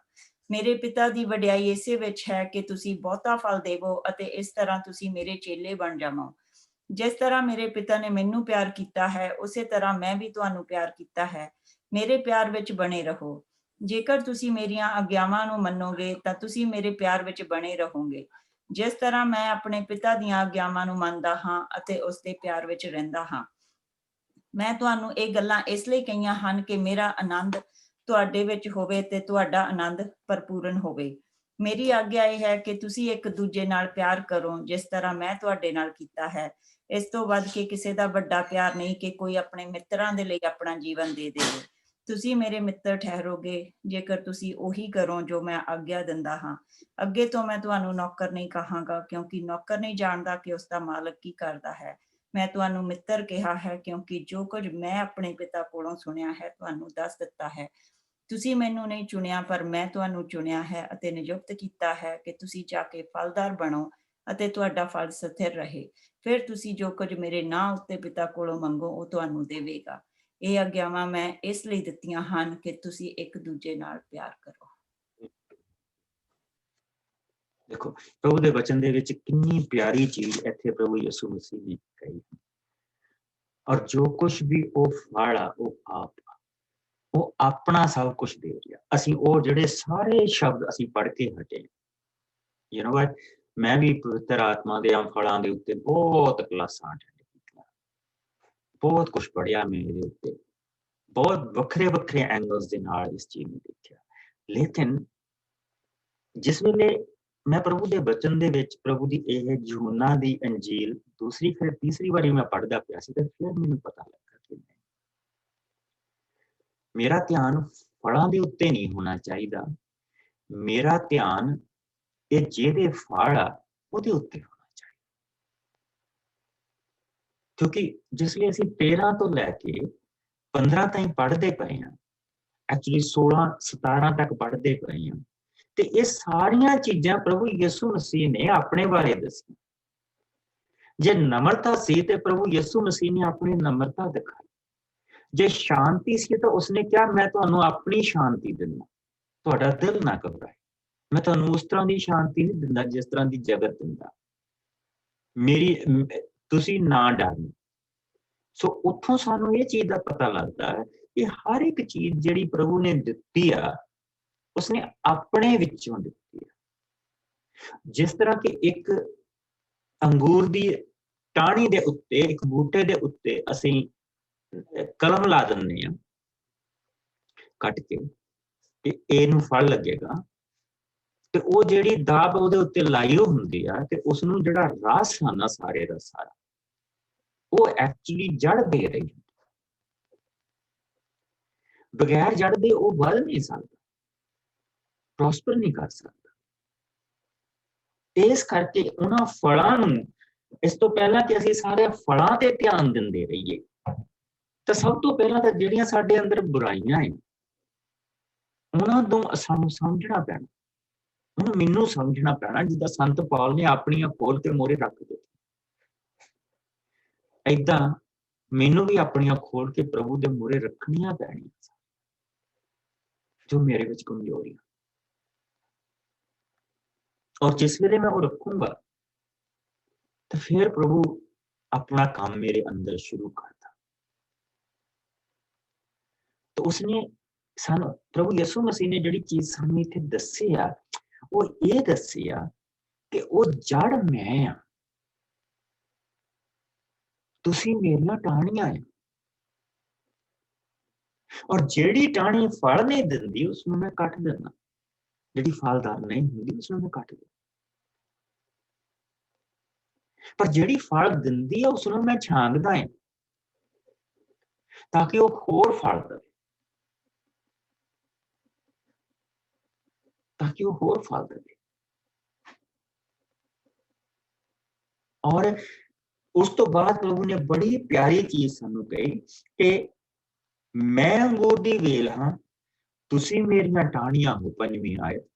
ਮੇਰੇ ਪਿਤਾ ਦੀ ਵਡਿਆਈ ਇਸੇ ਵਿੱਚ ਹੈ ਕਿ ਤੁਸੀਂ ਬਹੁਤਾ ਫਲ ਦੇਵੋ ਅਤੇ ਇਸ ਤਰ੍ਹਾਂ ਤੁਸੀਂ ਮੇਰੇ ਚੇਲੇ ਬਣ ਜਾਵੋ। ਜਿਸ ਤਰ੍ਹਾਂ ਮੇਰੇ ਪਿਤਾ ਨੇ ਮੈਨੂੰ ਪਿਆਰ ਕੀਤਾ ਹੈ ਉਸੇ ਤਰ੍ਹਾਂ ਮੈਂ ਵੀ ਤੁਹਾਨੂੰ ਪਿਆਰ ਕੀਤਾ ਹੈ। ਮੇਰੇ ਪਿਆਰ ਵਿੱਚ ਬਣੇ ਰਹੋ। ਜੇਕਰ ਤੁਸੀਂ ਮੇਰੀਆਂ ਆਗਿਆਵਾਂ ਨੂੰ ਮੰਨੋਗੇ ਤਾਂ ਤੁਸੀਂ ਮੇਰੇ ਪਿਆਰ ਵਿੱਚ ਬਣੇ ਰਹੋਗੇ, ਜਿਸ ਤਰ੍ਹਾਂ ਮੈਂ ਆਪਣੇ ਪਿਤਾ ਦੀਆਂ ਆਗਿਆਵਾਂ ਨੂੰ ਮੰਨਦਾ ਹਾਂ ਅਤੇ ਉਸਦੇ ਪਿਆਰ ਵਿੱਚ ਰਹਿੰਦਾ ਹਾਂ। ਮੈਂ ਤੁਹਾਨੂੰ ਇਹ ਗੱਲਾਂ ਇਸ ਲਈ ਕਹੀਆਂ ਹਨ ਕਿ ਮੇਰਾ ਆਨੰਦ ਤੁਹਾਡੇ ਵਿੱਚ ਹੋਵੇ ਤੇ ਤੁਹਾਡਾ ਆਨੰਦ ਭਰਪੂਰਨ ਹੋਵੇ। ਮੇਰੀ ਆਗਿਆ ਇਹ ਹੈ ਕਿ ਤੁਸੀਂ ਇੱਕ ਦੂਜੇ ਨਾਲ ਪਿਆਰ ਕਰੋ ਜਿਸ ਤਰ੍ਹਾਂ ਮੈਂ ਤੁਹਾਡੇ ਨਾਲ ਕੀਤਾ ਹੈ। ਇਸ ਤੋਂ ਵੱਧ ਕੇ ਕਿਸੇ ਦਾ ਵੱਡਾ ਪਿਆਰ ਨਹੀਂ ਕਿ ਕੋਈ ਆਪਣੇ ਮਿੱਤਰਾਂ ਦੇ ਲਈ ਆਪਣਾ ਜੀਵਨ ਦੇ ਦੇਵੇ। ਤੁਸੀਂ ਮੇਰੇ ਮਿੱਤਰ ਠਹਿਰੋਗੇ ਜੇਕਰ ਤੁਸੀਂ ਉਹੀ ਕਰੋ ਜੋ ਮੈਂ ਆਗਿਆ ਦਿੰਦਾ ਹਾਂ। ਅੱਗੇ ਤੋਂ ਮੈਂ ਤੁਹਾਨੂੰ ਨੌਕਰ ਨਹੀਂ ਕਹਾਂਗਾ, ਕਿਉਂਕਿ ਨੌਕਰ ਨਹੀਂ ਜਾਣਦਾ ਕਿ ਉਸ ਦਾ ਮਾਲਕ ਕੀ ਕਰਦਾ ਹੈ। ਮੈਂ ਤੁਹਾਨੂੰ ਮਿੱਤਰ ਕਿਹਾ ਹੈ, ਕਿਉਂਕਿ ਜੋ ਕੁਝ ਮੈਂ ਆਪਣੇ ਪਿਤਾ ਕੋਲੋਂ ਸੁਣਿਆ ਹੈ ਤੁਹਾਨੂੰ ਦੱਸ ਦਿੱਤਾ ਹੈ। ਤੁਸੀਂ ਮੈਨੂੰ ਨਹੀਂ ਚੁਣਿਆ, ਪਰ ਮੈਂ ਤੁਹਾਨੂੰ ਚੁਣਿਆ ਹੈ ਅਤੇ ਨਿਯੁਕਤ ਕੀਤਾ ਹੈ ਕਿ ਤੁਸੀਂ ਜਾ ਕੇ ਫਲਦਾਰ ਬਣੋ ਅਤੇ ਤੁਹਾਡਾ ਫਲ ਸਥਿਰ ਰਹੇ। ਫਿਰ ਤੁਸੀਂ ਜੋ ਕੁਝ ਮੇਰੇ ਨਾਂ ਉੱਤੇ ਪਿਤਾ ਕੋਲੋਂ ਮੰਗੋ ਉਹ ਤੁਹਾਨੂੰ ਦੇਵੇਗਾ। ਇਹ ਆਗਿਆਵਾਂ ਮੈਂ ਇਸ ਲਈ ਦਿੱਤੀਆਂ ਹਨ ਕਿ ਤੁਸੀਂ ਇੱਕ ਦੂਜੇ ਨਾਲ ਪਿਆਰ ਕਰੋ। ਦੇਖੋ ਪ੍ਰਭੂ ਦੇ ਵਚਨ ਦੇ ਵਿੱਚ ਕਿੰਨੀ ਪਿਆਰੀ ਚੀਜ਼ ਇੱਥੇ ਪ੍ਰਭੂ ਯਿਸੂ ਮਸੀਹ ਨੇ ਕਹੀ। ਔਰ ਜੋ ਕੁਛ ਵੀ ਉਹ ਫਲ ਆ ਉਹ ਆਪਣਾ ਸਭ ਕੁਝ ਦੇ ਰਿਹਾ। ਅਸੀਂ ਉਹ ਜਿਹੜੇ ਸਾਰੇ ਸ਼ਬਦ ਅਸੀਂ ਪੜ੍ਹ ਕੇ ਹਟੇ, ਯੂ ਨੋ ਵਾਟ, ਮੈਂ ਵੀ ਪਵਿੱਤਰ ਆਤਮਾ ਦੇ ਫਲਾਂ ਦੇ ਉੱਤੇ ਬਹੁਤ ਕਲਾਸਾਂ ਅਟੈਂਡ ਕੀਤੀਆਂ, ਬਹੁਤ ਕੁਝ ਪੜ੍ਹਿਆ ਮੈਂ ਇਹਦੇ ਉੱਤੇ, ਬਹੁਤ ਵੱਖਰੇ ਵੱਖਰੇ ਐਂਗਲਸ ਦੇ ਨਾਲ ਇਸ ਚੀਜ਼ ਨੂੰ ਦੇਖਿਆ। ਲੇਕਿਨ ਜਿਸ ਵੇਲੇ ਮੈਂ ਪ੍ਰਭੂ ਦੇ ਬਚਨ ਦੇ ਵਿੱਚ ਪ੍ਰਭੂ ਦੀ ਇਹ ਯਹੂਨਾ ਦੀ ਅੰਜੀਲ ਦੂਸਰੀ ਫਿਰ ਤੀਸਰੀ ਵਾਰੀ ਮੈਂ ਪੜ੍ਹਦਾ ਪਿਆ ਸੀ, ਤੇ ਫਿਰ ਮੈਨੂੰ ਪਤਾ ਲੱਗਾ ਕਿ ਮੇਰਾ ਧਿਆਨ ਫਲਾਂ ਦੇ ਉੱਤੇ ਨਹੀਂ ਹੋਣਾ ਚਾਹੀਦਾ, ਮੇਰਾ ਧਿਆਨ ਇਹ ਜਿਹਦੇ ਫਲ ਆ ਉਹਦੇ ਉੱਤੇ ਹੋਣਾ ਚਾਹੀਦਾ। ਕਿਉਂਕਿ ਜਿਸ ਲਈ ਅਸੀਂ 13 ਤੋਂ ਲੈ ਕੇ 15 ਤਾਈਂ ਪੜ੍ਹਦੇ ਪਏ ਹਾਂ, ਐਕਚੁਅਲੀ 16-17 ਤੱਕ ਪੜ੍ਹਦੇ ਪਏ ਹਾਂ, ਤੇ ਇਹ ਸਾਰੀਆਂ ਚੀਜ਼ਾਂ ਪ੍ਰਭੂ ਯਿਸੂ ਮਸੀਹ ਨੇ ਆਪਣੇ ਬਾਰੇ ਦੱਸੀਆਂ। ਜੇ ਨਮਰਤਾ ਸੀ ਤੇ ਪ੍ਰਭੂ ਯਿਸੂ ਮਸੀਹ ਨੇ ਆਪਣੀ ਨਮਰਤਾ ਦਿਖਾਈ। ਜੇ ਸ਼ਾਂਤੀ ਸੀ ਤਾਂ ਉਸਨੇ ਕਿਹਾ ਮੈਂ ਤੁਹਾਨੂੰ ਆਪਣੀ ਸ਼ਾਂਤੀ ਦਿੰਦਾ, ਤੁਹਾਡਾ ਦਿਲ ਨਾ ਘਬਰਾਏ, ਮੈਂ ਤੁਹਾਨੂੰ ਉਸ ਤਰ੍ਹਾਂ ਦੀ ਸ਼ਾਂਤੀ ਨਹੀਂ ਦਿੰਦਾ ਜਿਸ ਤਰ੍ਹਾਂ ਦੀ ਜਗਤ ਦਿੰਦਾ, ਤੁਸੀਂ ਨਾ ਡਰਨਾ। ਸੋ ਉੱਥੋਂ ਸਾਨੂੰ ਇਹ ਚੀਜ਼ ਦਾ ਪਤਾ ਲੱਗਦਾ ਹੈ ਕਿ ਹਰ ਇੱਕ ਚੀਜ਼ ਜਿਹੜੀ ਪ੍ਰਭੂ ਨੇ ਦਿੱਤੀ ਆ ਉਸਨੇ ਆਪਣੇ ਵਿੱਚੋਂ ਦਿੱਤੀ ਹੈ। ਜਿਸ ਤਰ੍ਹਾਂ ਕਿ ਇੱਕ ਅੰਗੂਰ ਦੀ ਟਾਹਣੀ ਦੇ ਉੱਤੇ, ਇੱਕ ਬੂਟੇ ਦੇ ਉੱਤੇ ਅਸੀਂ ਕਲਮ ਲਾ ਦਿੰਦੇ ਹਾਂ ਕੱਟ ਕੇ ਕਿ ਇਹਨੂੰ ਫਲ ਲੱਗੇਗਾ, ਤੇ ਉਹ ਜਿਹੜੀ ਦਾਬ ਉਹਦੇ ਉੱਤੇ ਲਾਈ ਹੁੰਦੀ ਆ ਤੇ ਉਸਨੂੰ ਜਿਹੜਾ ਰਸ ਆ ਨਾ ਸਾਰੇ ਦਾ ਸਾਰਾ ਉਹ ਐਕਚੁਅਲੀ ਜੜ ਦੇ ਰਹੀ, ਬਗੈਰ ਜੜ ਦੇ ਉਹ ਵੱਧ ਨਹੀਂ ਸਕਦਾ, ਪ੍ਰੋਸਪਰ ਨਹੀਂ ਕਰ ਸਕਦਾ। ਇਸ ਕਰਕੇ ਉਹਨਾਂ ਫਲਾਂ ਨੂੰ, ਇਸ ਤੋਂ ਪਹਿਲਾਂ ਕਿ ਅਸੀਂ ਸਾਰੇ ਫਲਾਂ ਤੇ ਧਿਆਨ ਦਿੰਦੇ ਰਹੀਏ, ਤਾਂ ਸਭ ਤੋਂ ਪਹਿਲਾਂ ਤਾਂ ਜਿਹੜੀਆਂ ਸਾਡੇ ਅੰਦਰ ਬੁਰਾਈਆਂ ਹੈ ਉਹਨਾਂ ਨੂੰ ਸਾਨੂੰ ਸਮਝਣਾ ਪੈਣਾ, ਉਹਨੂੰ ਮੈਨੂੰ ਸਮਝਣਾ ਪੈਣਾ, ਜਿੱਦਾਂ ਸੰਤ ਪੌਲ ਨੇ ਆਪਣੀਆਂ ਖੋਲ ਕੇ ਮੋਹਰੇ ਰੱਖ ਦਿੱਤੀ, ਏਦਾਂ ਮੈਨੂੰ ਵੀ ਆਪਣੀਆਂ ਖੋਲ ਕੇ ਪ੍ਰਭੂ ਦੇ ਮੂਹਰੇ ਰੱਖਣੀਆਂ ਪੈਣੀਆਂ ਜੋ ਮੇਰੇ ਵਿੱਚ ਕਮਜ਼ੋਰੀਆਂ। ਔਰ ਜਿਸ ਵੇਲੇ ਮੈਂ ਉਹ ਰੱਖੂੰਗਾ ਤਾਂ ਫਿਰ ਪ੍ਰਭੂ ਆਪਣਾ ਕੰਮ ਮੇਰੇ ਅੰਦਰ ਸ਼ੁਰੂ ਕਰਦਾ। ਤਾਂ ਉਸਨੇ ਸਾਨੂੰ, ਪ੍ਰਭੂ ਯਿਸੂ ਮਸੀਹ ਨੇ ਜਿਹੜੀ ਚੀਜ਼ ਸਾਨੂੰ ਇੱਥੇ ਦੱਸੀ ਆ ਉਹ ਇਹ ਦੱਸੀ ਆ ਕਿ ਉਹ ਜੜ ਮੈਂ ਆ, ਤੁਸੀਂ ਮੇਰੀਆਂ ਟਾਹਣੀਆਂ ਆ। ਔਰ ਜਿਹੜੀ ਟਾਹਣੀ ਫਲ ਨਹੀਂ ਦਿੰਦੀ ਉਸਨੂੰ ਮੈਂ ਕੱਟ ਦਿੰਦਾ, ਜਿਹੜੀ ਫਲਦਾਰ ਨਹੀਂ ਹੁੰਦੀ ਉਸਨੂੰ ਮੈਂ ਕੱਟ ਦਿੰਦਾ, ਪਰ ਜਿਹੜੀ ਫਲ ਦਿੰਦੀ ਆ ਉਸਨੂੰ ਮੈਂ ਛਾਂਗਦਾ ਹਾਂ ਤਾਂ ਕਿ ਉਹ ਹੋਰ ਫਲ ਦੇਵੇ, ਤਾਂ ਕਿ ਉਹ ਹੋਰ ਫਲ ਦੇਵੇ। ਔਰ ਉਸ ਤੋਂ ਬਾਅਦ ਪ੍ਰਭੂ ਨੇ ਬੜੀ ਪਿਆਰੀ ਚੀਜ਼ ਸਾਨੂੰ ਕਹੀ ਕਿ ਮੈਂ ਅੰਗੂਰ ਦੀ ਵੇਲ ਹਾਂ, ਤੁਸੀਂ ਮੇਰੀਆਂ ਟਾਹਣੀਆਂ ਹੋ। ਪੰਜਵੀਂ ਆਇਤ,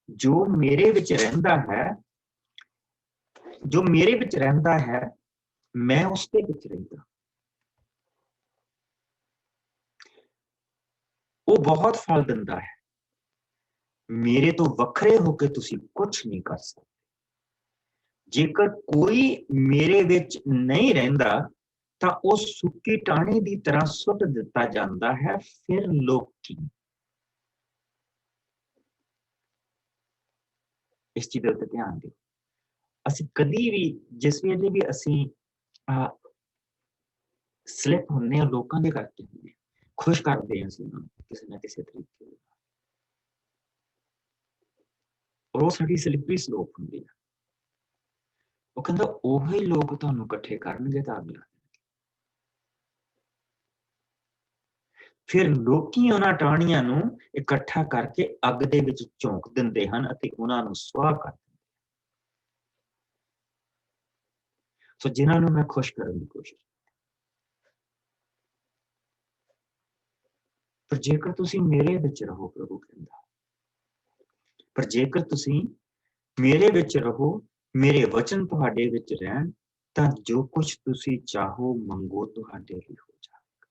ਜੋ ਮੇਰੇ ਵਿੱਚ ਰਹਿੰਦਾ ਹੈ, ਜੋ ਮੇਰੇ ਵਿੱਚ ਰਹਿੰਦਾ ਹੈ ਮੈਂ ਉਸ ਦੇ ਵਿੱਚ ਰਹਿੰਦਾ, ਉਹ ਬਹੁਤ ਫਲ ਦਿੰਦਾ ਹੈ। ਮੇਰੇ ਤੋਂ ਵੱਖਰੇ ਹੋ ਕੇ ਤੁਸੀਂ ਕੁਝ ਨਹੀਂ ਕਰ ਸਕਦੇ। ਜੇਕਰ ਕੋਈ ਮੇਰੇ ਵਿੱਚ ਨਹੀਂ ਰਹਿੰਦਾ ਤਾਂ ਉਹ ਸੁੱਕੀ ਟਾਹਣੀ ਦੀ ਤਰ੍ਹਾਂ ਸੁੱਟ ਦਿੱਤਾ ਜਾਂਦਾ ਹੈ। ਫਿਰ ਲੋਕੀ, ਇਸ ਚੀਜ਼ ਤੇ ਧਿਆਨ ਦਿਓ, ਅਸੀਂ ਕਦੀ ਵੀ ਜਿਸ ਵੇਲੇ ਵੀ ਅਸੀਂ ਸਲਿਪ ਹੁੰਦੇ ਹਾਂ ਲੋਕਾਂ ਦੇ ਕਰਕੇ ਹੁੰਦੇ, ਖੁਸ਼ ਕਰਦੇ ਹਾਂ ਅਸੀਂ ਉਹਨਾਂ ਨੂੰ ਕਿਸੇ ਨਾ ਕਿਸੇ ਤਰੀਕੇ, ਔਰ ਉਹ ਸਾਡੀ ਸਲਿੱਪਰੀ ਸਲੋਪ ਹੁੰਦੀ ਹੈ। ਉਹ ਕਹਿੰਦਾ ਉਹੀ ਲੋਕ ਤੁਹਾਨੂੰ ਇਕੱਠੇ ਕਰਨਗੇ ਤਾਂ ਅਗਲਾ, ਫਿਰ ਲੋਕੀ ਉਹਨਾਂ ਟਾਹਣੀਆਂ ਨੂੰ ਇਕੱਠਾ ਕਰਕੇ ਅੱਗ ਦੇ ਵਿੱਚ ਝੋਂਕ ਦਿੰਦੇ ਹਨ ਅਤੇ ਉਹਨਾਂ ਨੂੰ ਸੁਆਹ ਕਰ ਦਿੰਦੇ। ਸੋ ਜਿਨ੍ਹਾਂ ਨੂੰ ਮੈਂ ਖੁਸ਼ ਕਰਨ ਦੀ ਕੋਸ਼ਿਸ਼, ਪਰ ਜੇਕਰ ਤੁਸੀਂ ਮੇਰੇ ਵਿੱਚ ਰਹੋ, ਪ੍ਰਭੂ ਕਹਿੰਦਾ, ਪਰ ਜੇਕਰ ਤੁਸੀਂ ਮੇਰੇ ਵਿੱਚ ਰਹੋ, ਮੇਰੇ ਵਚਨ ਤੁਹਾਡੇ ਵਿੱਚ ਰਹਿਣ, ਤਾਂ ਜੋ ਕੁਝ ਤੁਸੀਂ ਚਾਹੋ ਮੰਗੋ ਤੁਹਾਡੇ ਲਈ ਹੋ ਜਾਏਗਾ।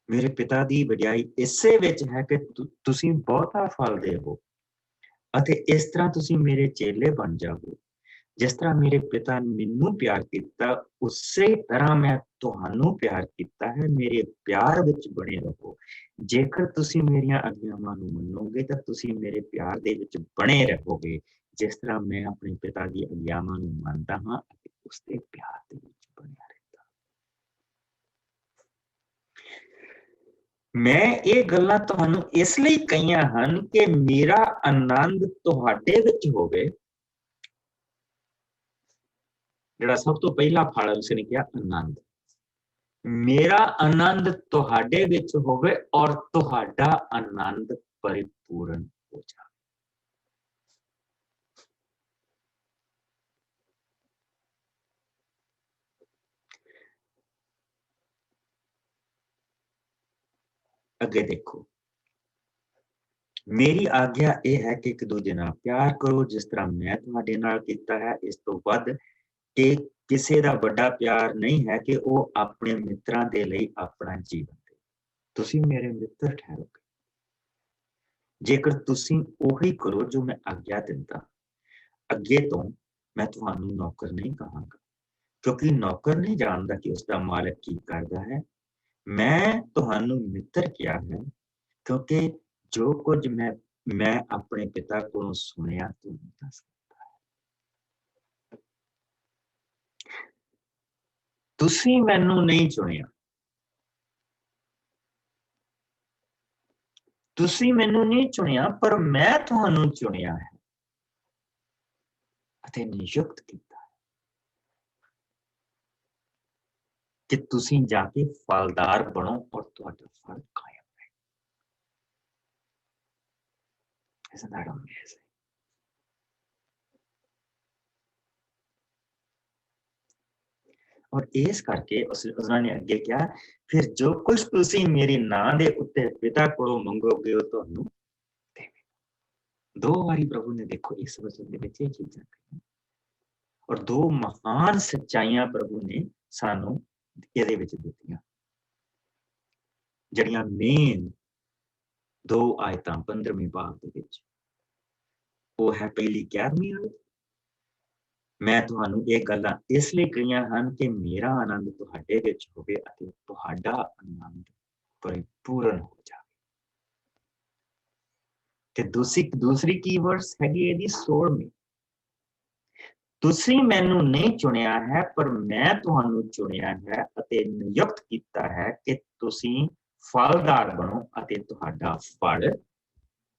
ਮੇਰੇ ਪਿਤਾ ਦੀ ਵਡਿਆਈ ਇਸੇ ਵਿੱਚ ਹੈ ਕਿ ਤੁਸੀਂ ਬਹੁਤਾ ਫਲ ਦੇਵੋ ਅਤੇ ਇਸ ਤਰ੍ਹਾਂ ਤੁਸੀਂ ਮੇਰੇ ਚੇਲੇ ਬਣ ਜਾਵੋ। ਜਿਸ ਤਰ੍ਹਾਂ ਮੇਰੇ ਪਿਤਾ ਨੇ ਮੈਨੂੰ ਪਿਆਰ ਕੀਤਾ, ਉਸੇ ਤਰ੍ਹਾਂ ਮੈਂ ਤੁਹਾਨੂੰ ਪਿਆਰ ਕੀਤਾ ਹੈ। ਮੇਰੇ ਪਿਆਰ ਵਿੱਚ ਬਣੇ ਰਹੋ। ਜੇਕਰ ਤੁਸੀਂ ਮੇਰੀਆਂ ਆਗਿਆਵਾਂ ਨੂੰ ਮੰਨੋਗੇ ਤਾਂ ਤੁਸੀਂ ਮੇਰੇ ਪਿਆਰ ਦੇ ਵਿੱਚ ਬਣੇ ਰਹੋਗੇ, ਜਿਸ ਤਰ੍ਹਾਂ ਮੈਂ ਆਪਣੇ ਪਿਤਾ ਦੀ ਆਗਿਆਵਾਂ ਨੂੰ ਮੰਨਦਾ ਹਾਂ ਅਤੇ ਉਸਦੇ ਪਿਆਰ ਦੇ ਵਿੱਚ ਬਣਿਆ ਰਹਿੰਦਾ। ਮੈਂ ਇਹ ਗੱਲਾਂ ਤੁਹਾਨੂੰ ਇਸ ਲਈ ਕਹੀਆਂ ਹਨ ਕਿ ਮੇਰਾ ਆਨੰਦ ਤੁਹਾਡੇ ਵਿੱਚ ਹੋਵੇ। ਜਿਹੜਾ ਸਭ ਤੋਂ ਪਹਿਲਾ ਫਲ ਉਸਨੇ ਕਿਹਾ ਆਨੰਦ। ਮੇਰਾ ਆਨੰਦ ਤੁਹਾਡੇ ਵਿੱਚ ਹੋਵੇ ਔਰ ਤੁਹਾਡਾ ਆਨੰਦ ਪਰਿਪੂਰਨ ਹੋ ਜਾਵੇ। ਅੱਗੇ ਦੇਖੋ, ਮੇਰੀ ਆਗਿਆ ਇਹ ਹੈ ਕਿ ਇੱਕ ਦੂਜੇ ਨਾਲ ਪਿਆਰ ਕਰੋ ਜਿਸ ਤਰ੍ਹਾਂ ਮੈਂ ਤੁਹਾਡੇ ਨਾਲ ਕੀਤਾ ਹੈ। ਇਸ ਤੋਂ ਵੱਧ ਕਿ ਕਿਸੇ ਦਾ ਵੱਡਾ ਪਿਆਰ ਨਹੀਂ ਹੈ ਕਿ ਉਹ ਆਪਣੇ ਮਿੱਤਰਾਂ ਦੇ ਲਈ ਆਪਣਾ ਜੀਵਨ ਦੇ। ਤੁਸੀਂ ਮੇਰੇ ਮਿੱਤਰ ਠਹਿਰੋਗੇ ਜੇਕਰ ਤੁਸੀਂ ਉਹੀ ਕਰੋ ਜੋ ਮੈਂ ਆਗਿਆ ਦਿੰਦਾ। ਅੱਗੇ ਤੋਂ ਮੈਂ ਤੁਹਾਨੂੰ ਨੌਕਰ ਨਹੀਂ ਕਹਾਂਗਾ, ਕਿਉਂਕਿ ਨੌਕਰ ਨਹੀਂ ਜਾਣਦਾ ਕਿ ਉਸਦਾ ਮਾਲਕ ਕੀ ਕਰਦਾ ਹੈ। ਮੈਂ ਤੁਹਾਨੂੰ ਮਿੱਤਰ ਕਿਹਾ ਹੈ, ਕਿਉਂਕਿ ਜੋ ਕੁਝ ਮੈਂ ਆਪਣੇ ਪਿਤਾ ਕੋਲੋਂ ਸੁਣਿਆ ਤੁਹਾਨੂੰ ਦੱਸ ਦਿੱਤਾ ਹੈ। ਤੁਸੀਂ ਮੈਨੂੰ ਨਹੀਂ ਚੁਣਿਆ, ਤੁਸੀਂ ਮੈਨੂੰ ਨਹੀਂ ਚੁਣਿਆ, ਪਰ ਮੈਂ ਤੁਹਾਨੂੰ ਚੁਣਿਆ ਹੈ ਅਤੇ ਨਿਯੁਕਤ ਕੀਤਾ ਹੈ ਕਿ ਤੁਸੀਂ ਜਾ ਕੇ ਫਲਦਾਰ ਬਣੋ ਔਰ ਤੁਹਾਡਾ ਫਲ ਕਾਇਮ ਰਹੇ। Isn't that amazing? ਔਰ ਇਸ ਕਰਕੇ ਉਹਨਾਂ ਨੇ ਅੱਗੇ ਕਿਹਾ, ਫਿਰ ਜੋ ਕੁਝ ਤੁਸੀਂ ਮੇਰੇ ਨਾਂ ਦੇ ਉੱਤੇ ਪਿਤਾ ਕੋਲੋਂ ਮੰਗੋਗੇ ਉਹ ਤੁਹਾਨੂੰ ਦੇਵੇਗਾ। ਦੋ ਵਾਰੀ ਪ੍ਰਭੂ ਨੇ ਦੇਖੋ ਇਸ ਵਚਨ ਦੇ ਵਿੱਚ ਇਹ ਚੀਜ਼ਾਂ ਕਹੀਆਂ ਔਰ ਦੋ ਮਹਾਨ ਸੱਚਾਈਆਂ ਪ੍ਰਭੂ ਨੇ ਸਾਨੂੰ ਇਹਦੇ ਵਿੱਚ ਦਿੱਤੀਆਂ, ਜਿਹੜੀਆਂ ਮੇਨ ਦੋ ਆਇਤਾਂ 15ਵੇਂ ਭਾਗ ਦੇ ਵਿੱਚ। ਉਹ ਹੈ ਪਹਿਲੀ 11ਵੀਂ ਆਇਤ, ਮੈਂ ਤੁਹਾਨੂੰ ਇਹ ਗੱਲਾਂ ਇਸ ਲਈ ਕਹੀਆਂ ਹਨ ਕਿ ਮੇਰਾ ਆਨੰਦ ਤੁਹਾਡੇ ਵਿੱਚ ਹੋਵੇ ਅਤੇ ਤੁਹਾਡਾ ਆਨੰਦ ਪਰਿਪੂਰਨ ਹੋ ਜਾਵੇ। ਤੇ ਦੂਸਰੀ ਕੀਵਰਡਸ ਹੈਗੀ ਇਹਦੀ 16ਵੀਂ। ਤੁਸੀਂ ਮੈਨੂੰ ਨਹੀਂ ਚੁਣਿਆ ਹੈ, ਪਰ ਮੈਂ ਤੁਹਾਨੂੰ ਚੁਣਿਆ ਹੈ ਅਤੇ ਨਿਯੁਕਤ ਕੀਤਾ ਹੈ ਕਿ ਤੁਸੀਂ ਫਲਦਾਰ ਬਣੋ ਅਤੇ ਤੁਹਾਡਾ ਫਲ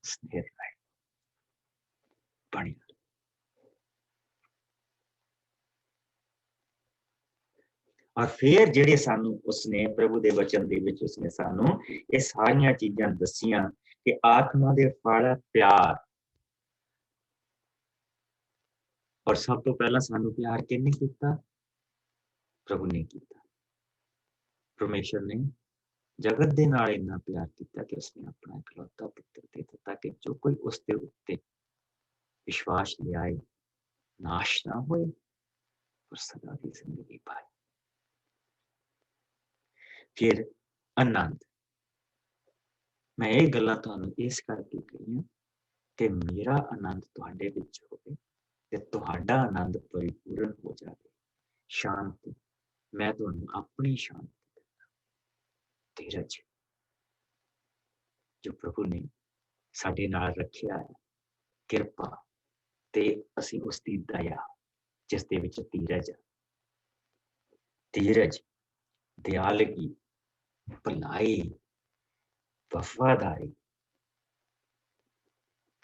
ਸਥਿਰ ਰਹੇ। ਬਣਿਆ ਔਰ ਫਿਰ ਜਿਹੜੇ ਸਾਨੂੰ ਉਸਨੇ ਪ੍ਰਭੂ ਦੇ ਵਚਨ ਦੇ ਵਿੱਚ ਉਸਨੇ ਸਾਨੂੰ ਇਹ ਸਾਰੀਆਂ ਚੀਜ਼ਾਂ ਦੱਸੀਆਂ ਕਿ ਆਤਮਾ ਦੇ ਫਲ ਪਿਆਰ। ਔਰ ਸਭ ਤੋਂ ਪਹਿਲਾਂ ਸਾਨੂੰ ਪਿਆਰ ਕਿਹਨੇ ਕੀਤਾ? ਪ੍ਰਭੂ ਨੇ ਕੀਤਾ। ਪਰਮੇਸ਼ਰ ਨੇ ਜਗਤ ਦੇ ਨਾਲ ਇੰਨਾ ਪਿਆਰ ਕੀਤਾ ਕਿ ਉਸਨੇ ਆਪਣਾ ਇਕਲੌਤਾ ਪੁੱਤਰ ਦੇ ਦਿੱਤਾ ਕਿ ਜੋ ਕੋਈ ਉਸ ਦੇ ਉੱਤੇ ਵਿਸ਼ਵਾਸ ਲਿਆਏ ਨਾਸ਼ ਨਾ ਹੋਏ ਪਰ ਸਦਾ ਦੀ ਜ਼ਿੰਦਗੀ ਪਾਏ। ਫਿਰ ਆਨੰਦ। ਮੈਂ ਇਹ ਗੱਲਾਂ ਤੁਹਾਨੂੰ ਇਸ ਕਰਕੇ ਕਹੀਆਂ ਕਿ ਮੇਰਾ ਆਨੰਦ ਤੁਹਾਡੇ ਵਿੱਚ ਹੋਵੇ ਤੇ ਤੁਹਾਡਾ ਆਨੰਦ ਪਰਿਪੂਰਨ ਹੋ ਜਾਵੇ। ਸ਼ਾਂਤੀ, ਮੈਂ ਤੁਹਾਨੂੰ ਆਪਣੀ ਸ਼ਾਂਤੀ ਦਿੰਦਾ। ਧੀਰਜ ਜੋ ਪ੍ਰਭੂ ਨੇ ਸਾਡੇ ਨਾਲ ਰੱਖਿਆ ਹੈ, ਕਿਰਪਾ ਤੇ ਅਸੀਂ ਉਸ ਦੀ ਦਇਆ ਜਿਸ ਦੇ ਵਿੱਚ ਧੀਰਜ, ਦਿਆਲਗੀ, ਭਲਾਈ, ਵਫਾਦਾਰੀ।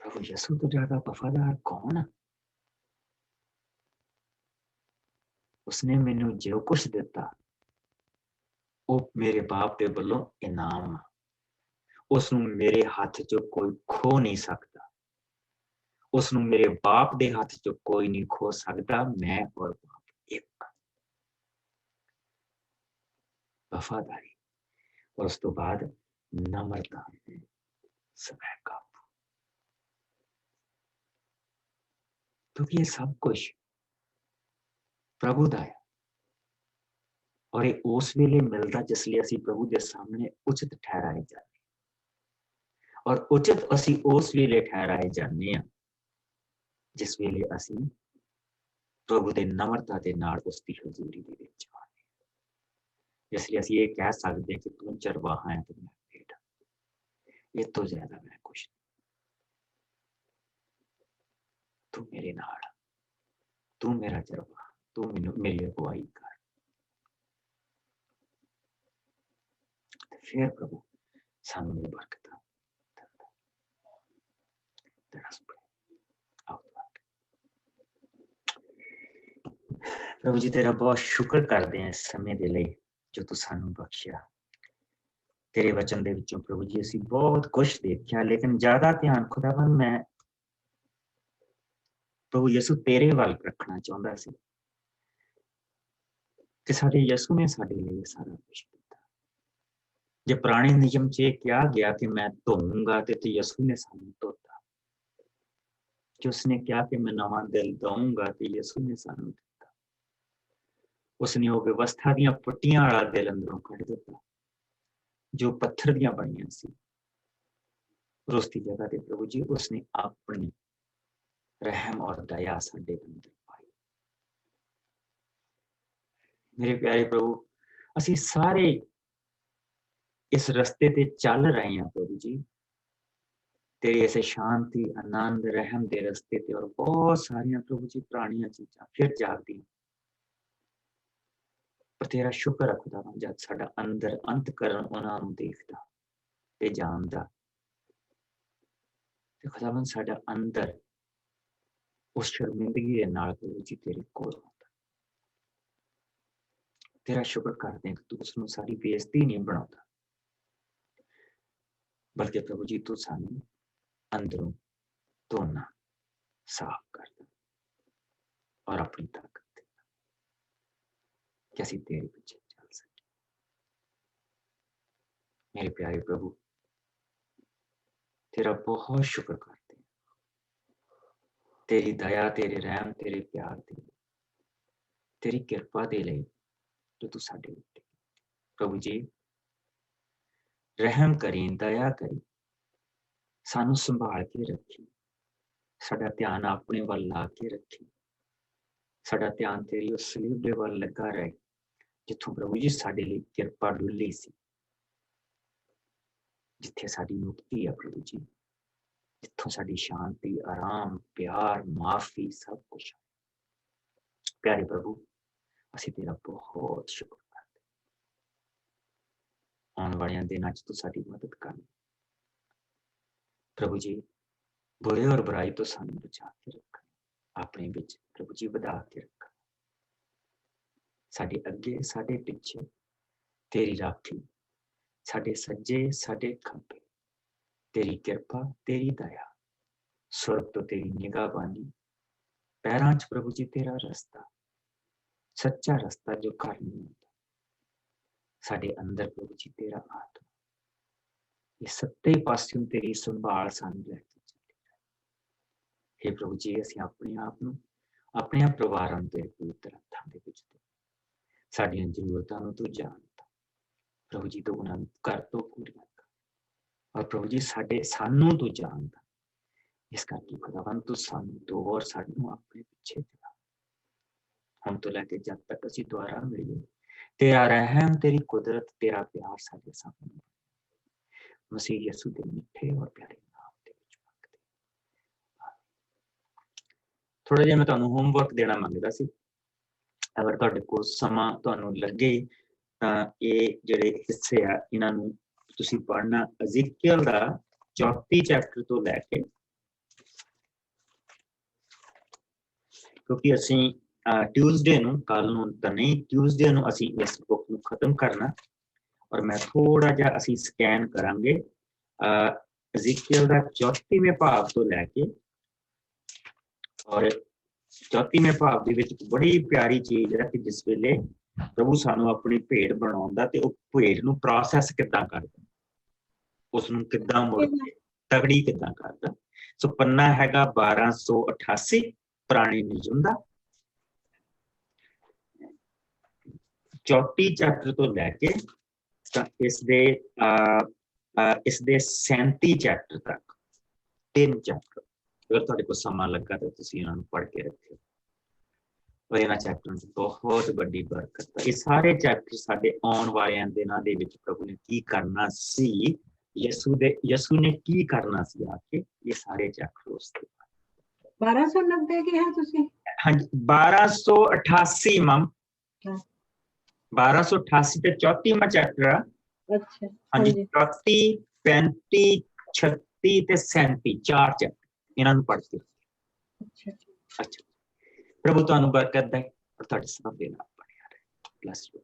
प्रभु यीशु तो ज्यादा वफादार कौन है? उसने मैनू जो कुछ दिता ਉਹ ਮੇਰੇ ਬਾਪ ਦੇ ਵੱਲੋਂ ਇਨਾਮ ਆ। ਉਸ ਨੂੰ ਮੇਰੇ ਹੱਥ 'ਚੋਂ ਕੋਈ ਖੋ ਨਹੀਂ ਸਕਦਾ। ਉਸ ਨੂੰ ਮੇਰੇ ਬਾਪ ਦੇ ਹੱਥ 'ਚੋਂ ਕੋਈ ਨਹੀਂ ਖੋ ਸਕਦਾ। ਮੈਂ ਔਰ ਬਾਪ ਇੱਕ। ਵਫਾਦਾਰੀ, ਔਰ ਉਸ ਤੋਂ ਬਾਅਦ ਨਮਰਤਾ, ਸਵੈ ਕਾਬੂ। ਕਿਉਂਕਿ ਇਹ ਸਭ ਕੁਝ ਪ੍ਰਭੂ ਦਾ ਹੈ ਔਰ ਇਹ ਉਸ ਵੇਲੇ ਮਿਲਦਾ ਜਿਸ ਲਈ ਅਸੀਂ ਪ੍ਰਭੂ ਦੇ ਸਾਹਮਣੇ ਉਚਿਤ ਠਹਿਰਾਏ ਜਾਂਦੇ। ਔਰ ਉਚਿਤ ਅਸੀਂ ਉਸ ਵੇਲੇ ਠਹਿਰਾਏ ਜਾਂਦੇ ਹਾਂ ਜਿਸ ਵੇਲੇ ਅਸੀਂ ਪ੍ਰਭੂ ਦੇ ਨਮਰਤਾ ਦੇ ਨਾਲ ਉਸ ਦੀ ਹਜ਼ੂਰੀ ਦੇ ਵਿੱਚ ਆਉਂਦੇ ਹਾਂ। ਇਸ ਲਈ ਅਸੀਂ ਇਹ ਕਹਿ ਸਕਦੇ ਹਾਂ ਕਿ ਤੂੰ ਚਰਵਾਹਾ ਹੈ ਤੇ ਮੈਂ ਭੇਡ। ਇਹ ਤੋਂ ਜ਼ਿਆਦਾ ਮੈਂ ਕੁਛ ਨਹੀਂ। ਤੂੰ ਮੇਰੇ ਨਾਲ, ਤੂੰ ਮੇਰਾ ਚਰਵਾਹਾ, ਤੂੰ ਮੈਨੂੰ ਮੇਰੀ ਅਗਵਾਈ ਕਰ। ਫਿਰ ਪ੍ਰਭੂ ਸਾਨੂੰ ਇਹ ਬਰਕਤਾਂ ਦਿੰਦਾ। ਪ੍ਰਭੂ ਜੀ ਤੇਰਾ ਬਹੁਤ ਸ਼ੁਕਰ ਕਰਦੇ ਹਾਂ ਇਸ ਸਮੇਂ ਦੇ ਲਈ ਜੋ ਤੂੰ ਸਾਨੂੰ ਬਖਸ਼ਿਆ। ਤੇਰੇ ਵਚਨ ਦੇ ਵਿੱਚੋਂ ਪ੍ਰਭੂ ਜੀ ਅਸੀਂ ਬਹੁਤ ਕੁਛ ਦੇਖਿਆ, ਲੇਕਿਨ ਜ਼ਿਆਦਾ ਧਿਆਨ ਖੁਦਾਵੰਦ ਮੈਂ ਪ੍ਰਭੂ ਯਿਸੂ ਤੇਰੇ ਵੱਲ ਰੱਖਣਾ ਚਾਹੁੰਦਾ ਸੀ ਕਿ ਸਾਡੇ ਯਿਸੂ ਨੇ ਸਾਡੇ ਲਈ ਸਾਰਾ ਕੁਛ ਕੀਤਾ। ਜੇ ਪੁਰਾਣੇ ਨਿਯਮ 'ਚ ਇਹ ਕਿਹਾ ਗਿਆ ਕਿ ਮੈਂ ਧੋਊਂਗਾ ਤੇ ਯਿਸੂ ਨੇ ਸਾਨੂੰ ਧੋਤਾ। ਕਿ ਉਸਨੇ ਕਿਹਾ ਕਿ ਮੈਂ ਨਵਾਂ ਦਿਲ ਦਊਂਗਾ ਤੇ ਯਿਸੂ ਨੇ ਸਾਨੂੰ ਦਿੱਤਾ। ਉਸਨੇ ਉਹ ਵਿਵਸਥਾ ਦੀਆਂ ਪੁੱਟੀਆਂ ਵਾਲਾ ਦਿਲ ਅੰਦਰੋਂ ਕੱਢ ਦਿੱਤਾ ਜੋ ਪੱਥਰ ਦੀਆਂ ਬਣੀਆਂ ਸੀ। ਉਸ ਦੀ ਜਗ੍ਹਾ ਤੇ ਪ੍ਰਭੂ ਜੀ ਉਸਨੇ ਆਪਣੀ ਰਹਿਮ ਔਰ ਦਇਆ ਸਾਡੇ ਅੰਦਰ ਪਾਈ। ਮੇਰੇ ਪਿਆਰੇ ਪ੍ਰਭੂ, ਅਸੀਂ ਸਾਰੇ ਇਸ ਰਸਤੇ ਤੇ ਚੱਲ ਰਹੇ ਹਾਂ ਪ੍ਰਭੂ ਜੀ, ਤੇਰੀ ਇਸੇ ਸ਼ਾਂਤੀ, ਆਨੰਦ, ਰਹਿਮ ਦੇ ਰਸਤੇ ਤੇ। ਔਰ ਬਹੁਤ ਸਾਰੀਆਂ ਪ੍ਰਭੂ ਜੀ ਪੁਰਾਣੀਆਂ ਚੀਜ਼ਾਂ ਫਿਰ ਜਾਗਦੀਆਂ। ਪਰ ਤੇਰਾ ਸ਼ੁਕਰ ਹੈ ਖੁਦਾਵੰਦ ਜਦ ਸਾਡਾ ਅੰਦਰ ਅੰਤਕਰਨ ਉਹਨਾਂ ਨੂੰ ਦੇਖਦਾ ਤੇ ਜਾਣਦਾ ਤੇ ਖੁਦਾਵੰਦ ਸਾਡਾ ਅੰਦਰ ਉਸ ਸ਼ਰਮਿੰਦਗੀ ਦੇ ਨਾਲ ਪ੍ਰਭੂ ਜੀ ਤੇਰੇ ਕੋਲ ਹੁੰਦਾ। ਤੇਰਾ ਸ਼ੁਕਰ ਕਰਦੇ ਕਿ ਤੂੰ ਉਸਨੂੰ ਸਾਡੀ ਬੇਇੱਜ਼ਤੀ ਨਹੀਂ ਬਣਾਉਂਦਾ, ਬਲਕਿ ਪ੍ਰਭੂ ਜੀ ਤੂੰ ਸਾਨੂੰ ਅੰਦਰੋਂ ਧੋਣਾ, ਸਾਫ਼ ਕਰਦਾ ਔਰ ਆਪਣੀ ਤਾਕਤ ਦੇਣਾ ਕਿ ਅਸੀਂ ਤੇਰੇ ਪਿੱਛੇ ਚੱਲ ਸਕੀਏ। ਮੇਰੇ ਪਿਆਰੇ ਪ੍ਰਭੂ, ਤੇਰਾ ਬਹੁਤ ਸ਼ੁਕਰ ਕਰਦੇ, ਤੇਰੀ ਦਇਆ, ਤੇਰੇ ਰਹਿਮ, ਤੇਰੇ ਪਿਆਰ ਦੇ, ਤੇਰੀ ਕਿਰਪਾ ਦੇ ਲਈ ਜੋ ਤੂੰ ਸਾਡੇ ਉੱਤੇ। ਪ੍ਰਭੂ ਜੀ ਰਹਿਮ ਕਰੀ, ਦਇਆ ਕਰੀ, ਸਾਨੂੰ ਸੰਭਾਲ ਕੇ ਰੱਖੀ, ਸਾਡਾ ਧਿਆਨ ਆਪਣੇ ਵੱਲ ਲਾ ਕੇ ਰੱਖੀ। ਸਾਡਾ ਧਿਆਨ ਤੇਰੀ ਉਸ ਸਲੀਬ ਦੇ ਵੱਲ ਲੱਗਾ ਰਹੇ ਜਿੱਥੋਂ ਪ੍ਰਭੂ ਜੀ ਸਾਡੇ ਲਈ ਕਿਰਪਾ ਡੁੱਲੀ ਸੀ, ਜਿੱਥੇ ਸਾਡੀ ਮੁਕਤੀ ਆ ਪ੍ਰਭੂ ਜੀ, ਜਿੱਥੋਂ ਸਾਡੀ ਸ਼ਾਂਤੀ, ਆਰਾਮ, ਪਿਆਰ, ਮਾਫੀ ਸਭ ਕੁਛ। ਪਿਆਰੇ ਪ੍ਰਭੂ, ਅਸੀਂ ਤੇਰਾ ਬਹੁਤ ਸ਼ੁਕਰ ਕਰਦੇ। ਆਉਣ ਵਾਲਿਆਂ ਦਿਨਾਂ 'ਚ ਤੂੰ ਸਾਡੀ ਮਦਦ ਕਰਨੀ ਪ੍ਰਭੂ ਜੀ। ਬੁਰੇ ਔਰ ਬੁਰਾਈ ਤੋਂ ਸਾਨੂੰ ਬਚਾ ਕੇ ਰੱਖ, ਆਪਣੇ ਵਿੱਚ ਪ੍ਰਭੂ ਜੀ ਵਧਾ ਕੇ ਰੱਖ। ਸਾਡੇ ਅੱਗੇ, ਸਾਡੇ ਪਿੱਛੇ ਤੇਰੀ ਰਾਖੀ, ਸਾਡੇ ਸੱਜੇ, ਸਾਡੇ ਖੱਬੇ ਤੇਰੀ ਕਿਰਪਾ, ਤੇਰੀ ਦਇਆ, ਸੁਰਗ ਤੋਂ ਤੇਰੀ ਨਿਗਾਹਬਾਨੀ, ਪੈਰਾਂ 'ਚ ਪ੍ਰਭੂ ਜੀ ਤੇਰਾ ਰਸਤਾ, ਸੱਚਾ ਰਸਤਾ ਜੋ ਘਰ ਨਹੀਂ ਹੁੰਦਾ। ਸਾਡੇ ਅੰਦਰ ਪ੍ਰਭੂ ਜੀ ਤੇਰਾ ਆਤਮਾ, ਇਹ ਸੱਤੇ ਪਾਸਿਓਂ ਤੇਰੀ ਸੰਭਾਲ ਸਾਨੂੰ ਲੈ ਕੇ ਚੱਲੇ। ਹੇ ਪ੍ਰਭੂ ਜੀ, ਅਸੀਂ ਆਪਣੇ ਆਪ ਨੂੰ, ਆਪਣੇ ਪਰਿਵਾਰਾਂ ਨੂੰ ਤੇਰੇ ਪਵਿੱਤਰ ਹੱਥਾਂ ਦੇ ਵਿੱਚ ਦੇ। ਸਾਡੀਆਂ ਜ਼ਰੂਰਤਾਂ ਨੂੰ ਤੂੰ ਜਾਣਦਾ ਪ੍ਰਭੂ ਜੀ, ਤੂੰ ਉਹਨਾਂ ਨੂੰ ਕਰ ਤੋਂ ਪੂਰੀਆਂ ਕਰ। ਔਰ ਪ੍ਰਭੂ ਜੀ ਸਾਨੂੰ ਤੂੰ ਜਾਣਦਾ, ਇਸ ਕਰਕੇ ਖੁਦਾਵੰਦ ਤੂੰ ਸਾਨੂੰ ਦੋ ਔਰ ਸਾਨੂੰ ਆਪਣੇ ਪਿੱਛੇ ਚਲਾ। ਹੁਣ ਤੋਂ ਲੈ ਕੇ ਜਦ ਤੱਕ ਅਸੀਂ ਦੁਆਰਾ ਮਿਲੀਏ, ਤੇਰਾ ਰਹਿਮ, ਤੇਰੀ ਕੁਦਰਤ, ਤੇਰਾ ਪਿਆਰ ਸਾਡੇ ਸਾਹਮਣੇ ਮਸੀਹ ਯਿਸੂ ਦੇ ਮਿੱਠੇ ਔਰ ਪਿਆਰੇ ਨਾਮ ਦੇ ਵਿੱਚ ਮੰਗਦੇ। ਥੋੜਾ ਜਿਹਾ ਮੈਂ ਤੁਹਾਨੂੰ ਹੋਮਵਰਕ ਦੇਣਾ ਮੰਗਦਾ ਸੀ। ਅਗਰ ਤੁਹਾਡੇ ਕੋਲ ਸਮਾਂ ਤੁਹਾਨੂੰ ਲੱਗੇ ਤਾਂ ਇਹ ਜਿਹੜੇ ਹਿੱਸੇ ਆ ਇਹਨਾਂ ਨੂੰ ਤੁਸੀਂ ਪੜ੍ਹਨਾ। ਅਜ਼ੀਕੀਅਲ ਦਾ 34 ਚੈਪਟਰ ਤੋਂ ਲੈ ਕੇ, ਕਿਉਂਕਿ ਅਸੀਂ ਟਿਊਜ਼ਡੇ ਨੂੰ, ਕੱਲ ਨੂੰ ਤਾਂ ਨਹੀਂ, ਟਿਊਜ਼ਡੇ ਨੂੰ ਅਸੀਂ ਇਸ ਬੁੱਕ ਨੂੰ ਖਤਮ ਕਰਨਾ। ਔਰ ਮੈਂ ਥੋੜਾ ਜਿਹਾ ਅਸੀਂ ਸਕੈਨ ਕਰਾਂਗੇ ਇਜ਼ੀਕੀਅਲ ਦਾ 34ਵੇਂ ਭਾਗ ਤੋਂ ਲੈ ਕੇ, ਔਰ 34ਵੇਂ ਭਾਗ ਦੇ ਵਿੱਚ ਬੜੀ ਪਿਆਰੀ ਚੀਜ਼ ਹੈ ਕਿ ਜਿਸ ਵੇਲੇ ਪ੍ਰਭੂ ਸਾਨੂੰ ਆਪਣੀ ਭੇਡ ਬਣਾਉਂਦਾ ਤੇ ਉਹ ਭੇਡ ਨੂੰ ਪ੍ਰੋਸੈਸ ਕਿੱਦਾਂ ਕਰਦਾ, ਉਸ ਨੂੰ ਕਿੱਦਾਂ ਮੁੜ ਕੇ ਤਗੜੀ ਕਿੱਦਾਂ ਕਰਦਾ। ਸੋ ਪੰਨਾ ਹੈਗਾ 1288 ਪੁਰਾਣੇ ਨਿਯਮ ਦਾ, 34 ਚੈਪਟਰ ਤੋਂ ਲੈ ਕੇ ਤਾਂ ਇਸ ਦੇ 37 ਚੈਪਟਰ ਤੱਕ 3 ਚੈਪਟਰ, ਅਗਰ ਤੁਹਾਡੇ ਕੋਲ ਸਮਾਂ ਲੱਗਾ ਤਾਂ ਤੁਸੀਂ ਇਹਨਾਂ ਨੂੰ ਪੜ੍ਹ ਕੇ ਰੱਖਿਓ। ਔਰ ਇਹਨਾਂ ਚੈਪਟਰਾਂ 'ਚ ਬਹੁਤ ਵੱਡੀ ਬਰਕਤ ਹੈ। ਇਹ ਸਾਰੇ ਚੈਪਟਰ ਸਾਡੇ ਆਉਣ ਵਾਲਿਆਂ ਦਿਨਾਂ ਦੇ ਵਿੱਚ ਪ੍ਰਭੂ ਨੇ ਕੀ ਕਰਨਾ ਸੀ, ਯਸੂ ਨੇ ਕੀ ਕਰਨਾ ਸੀ ਆ ਕੇ, ਇਹ ਸਾਰੇ ਚੈਪਟਰ ਉਸ ਦੇ 1290 ਕਿਹਾ ਤੁਸੀਂ? ਹਾਂਜੀ 1288 ਮਮ 1288 ਤੇ 34ਵਾਂ ਚੈਪਟਰ ਆ। ਅੱਛਾ ਹਾਂਜੀ 34 35 36 ਤੇ 37 4 ਚੈਪਟਰ, ਇਹਨਾਂ ਨੂੰ ਪੜ੍ਹਦੇ। ਅੱਛਾ ਅੱਛਾ, ਪ੍ਰਭੂ ਤੁਹਾਨੂੰ ਬਰਕਤ ਦੇ ਔਰ ਤੁਹਾਡੇ ਸਭ ਦੇ ਨਾਲ ਬਣਿਆ ਰਹੇ। Bless you.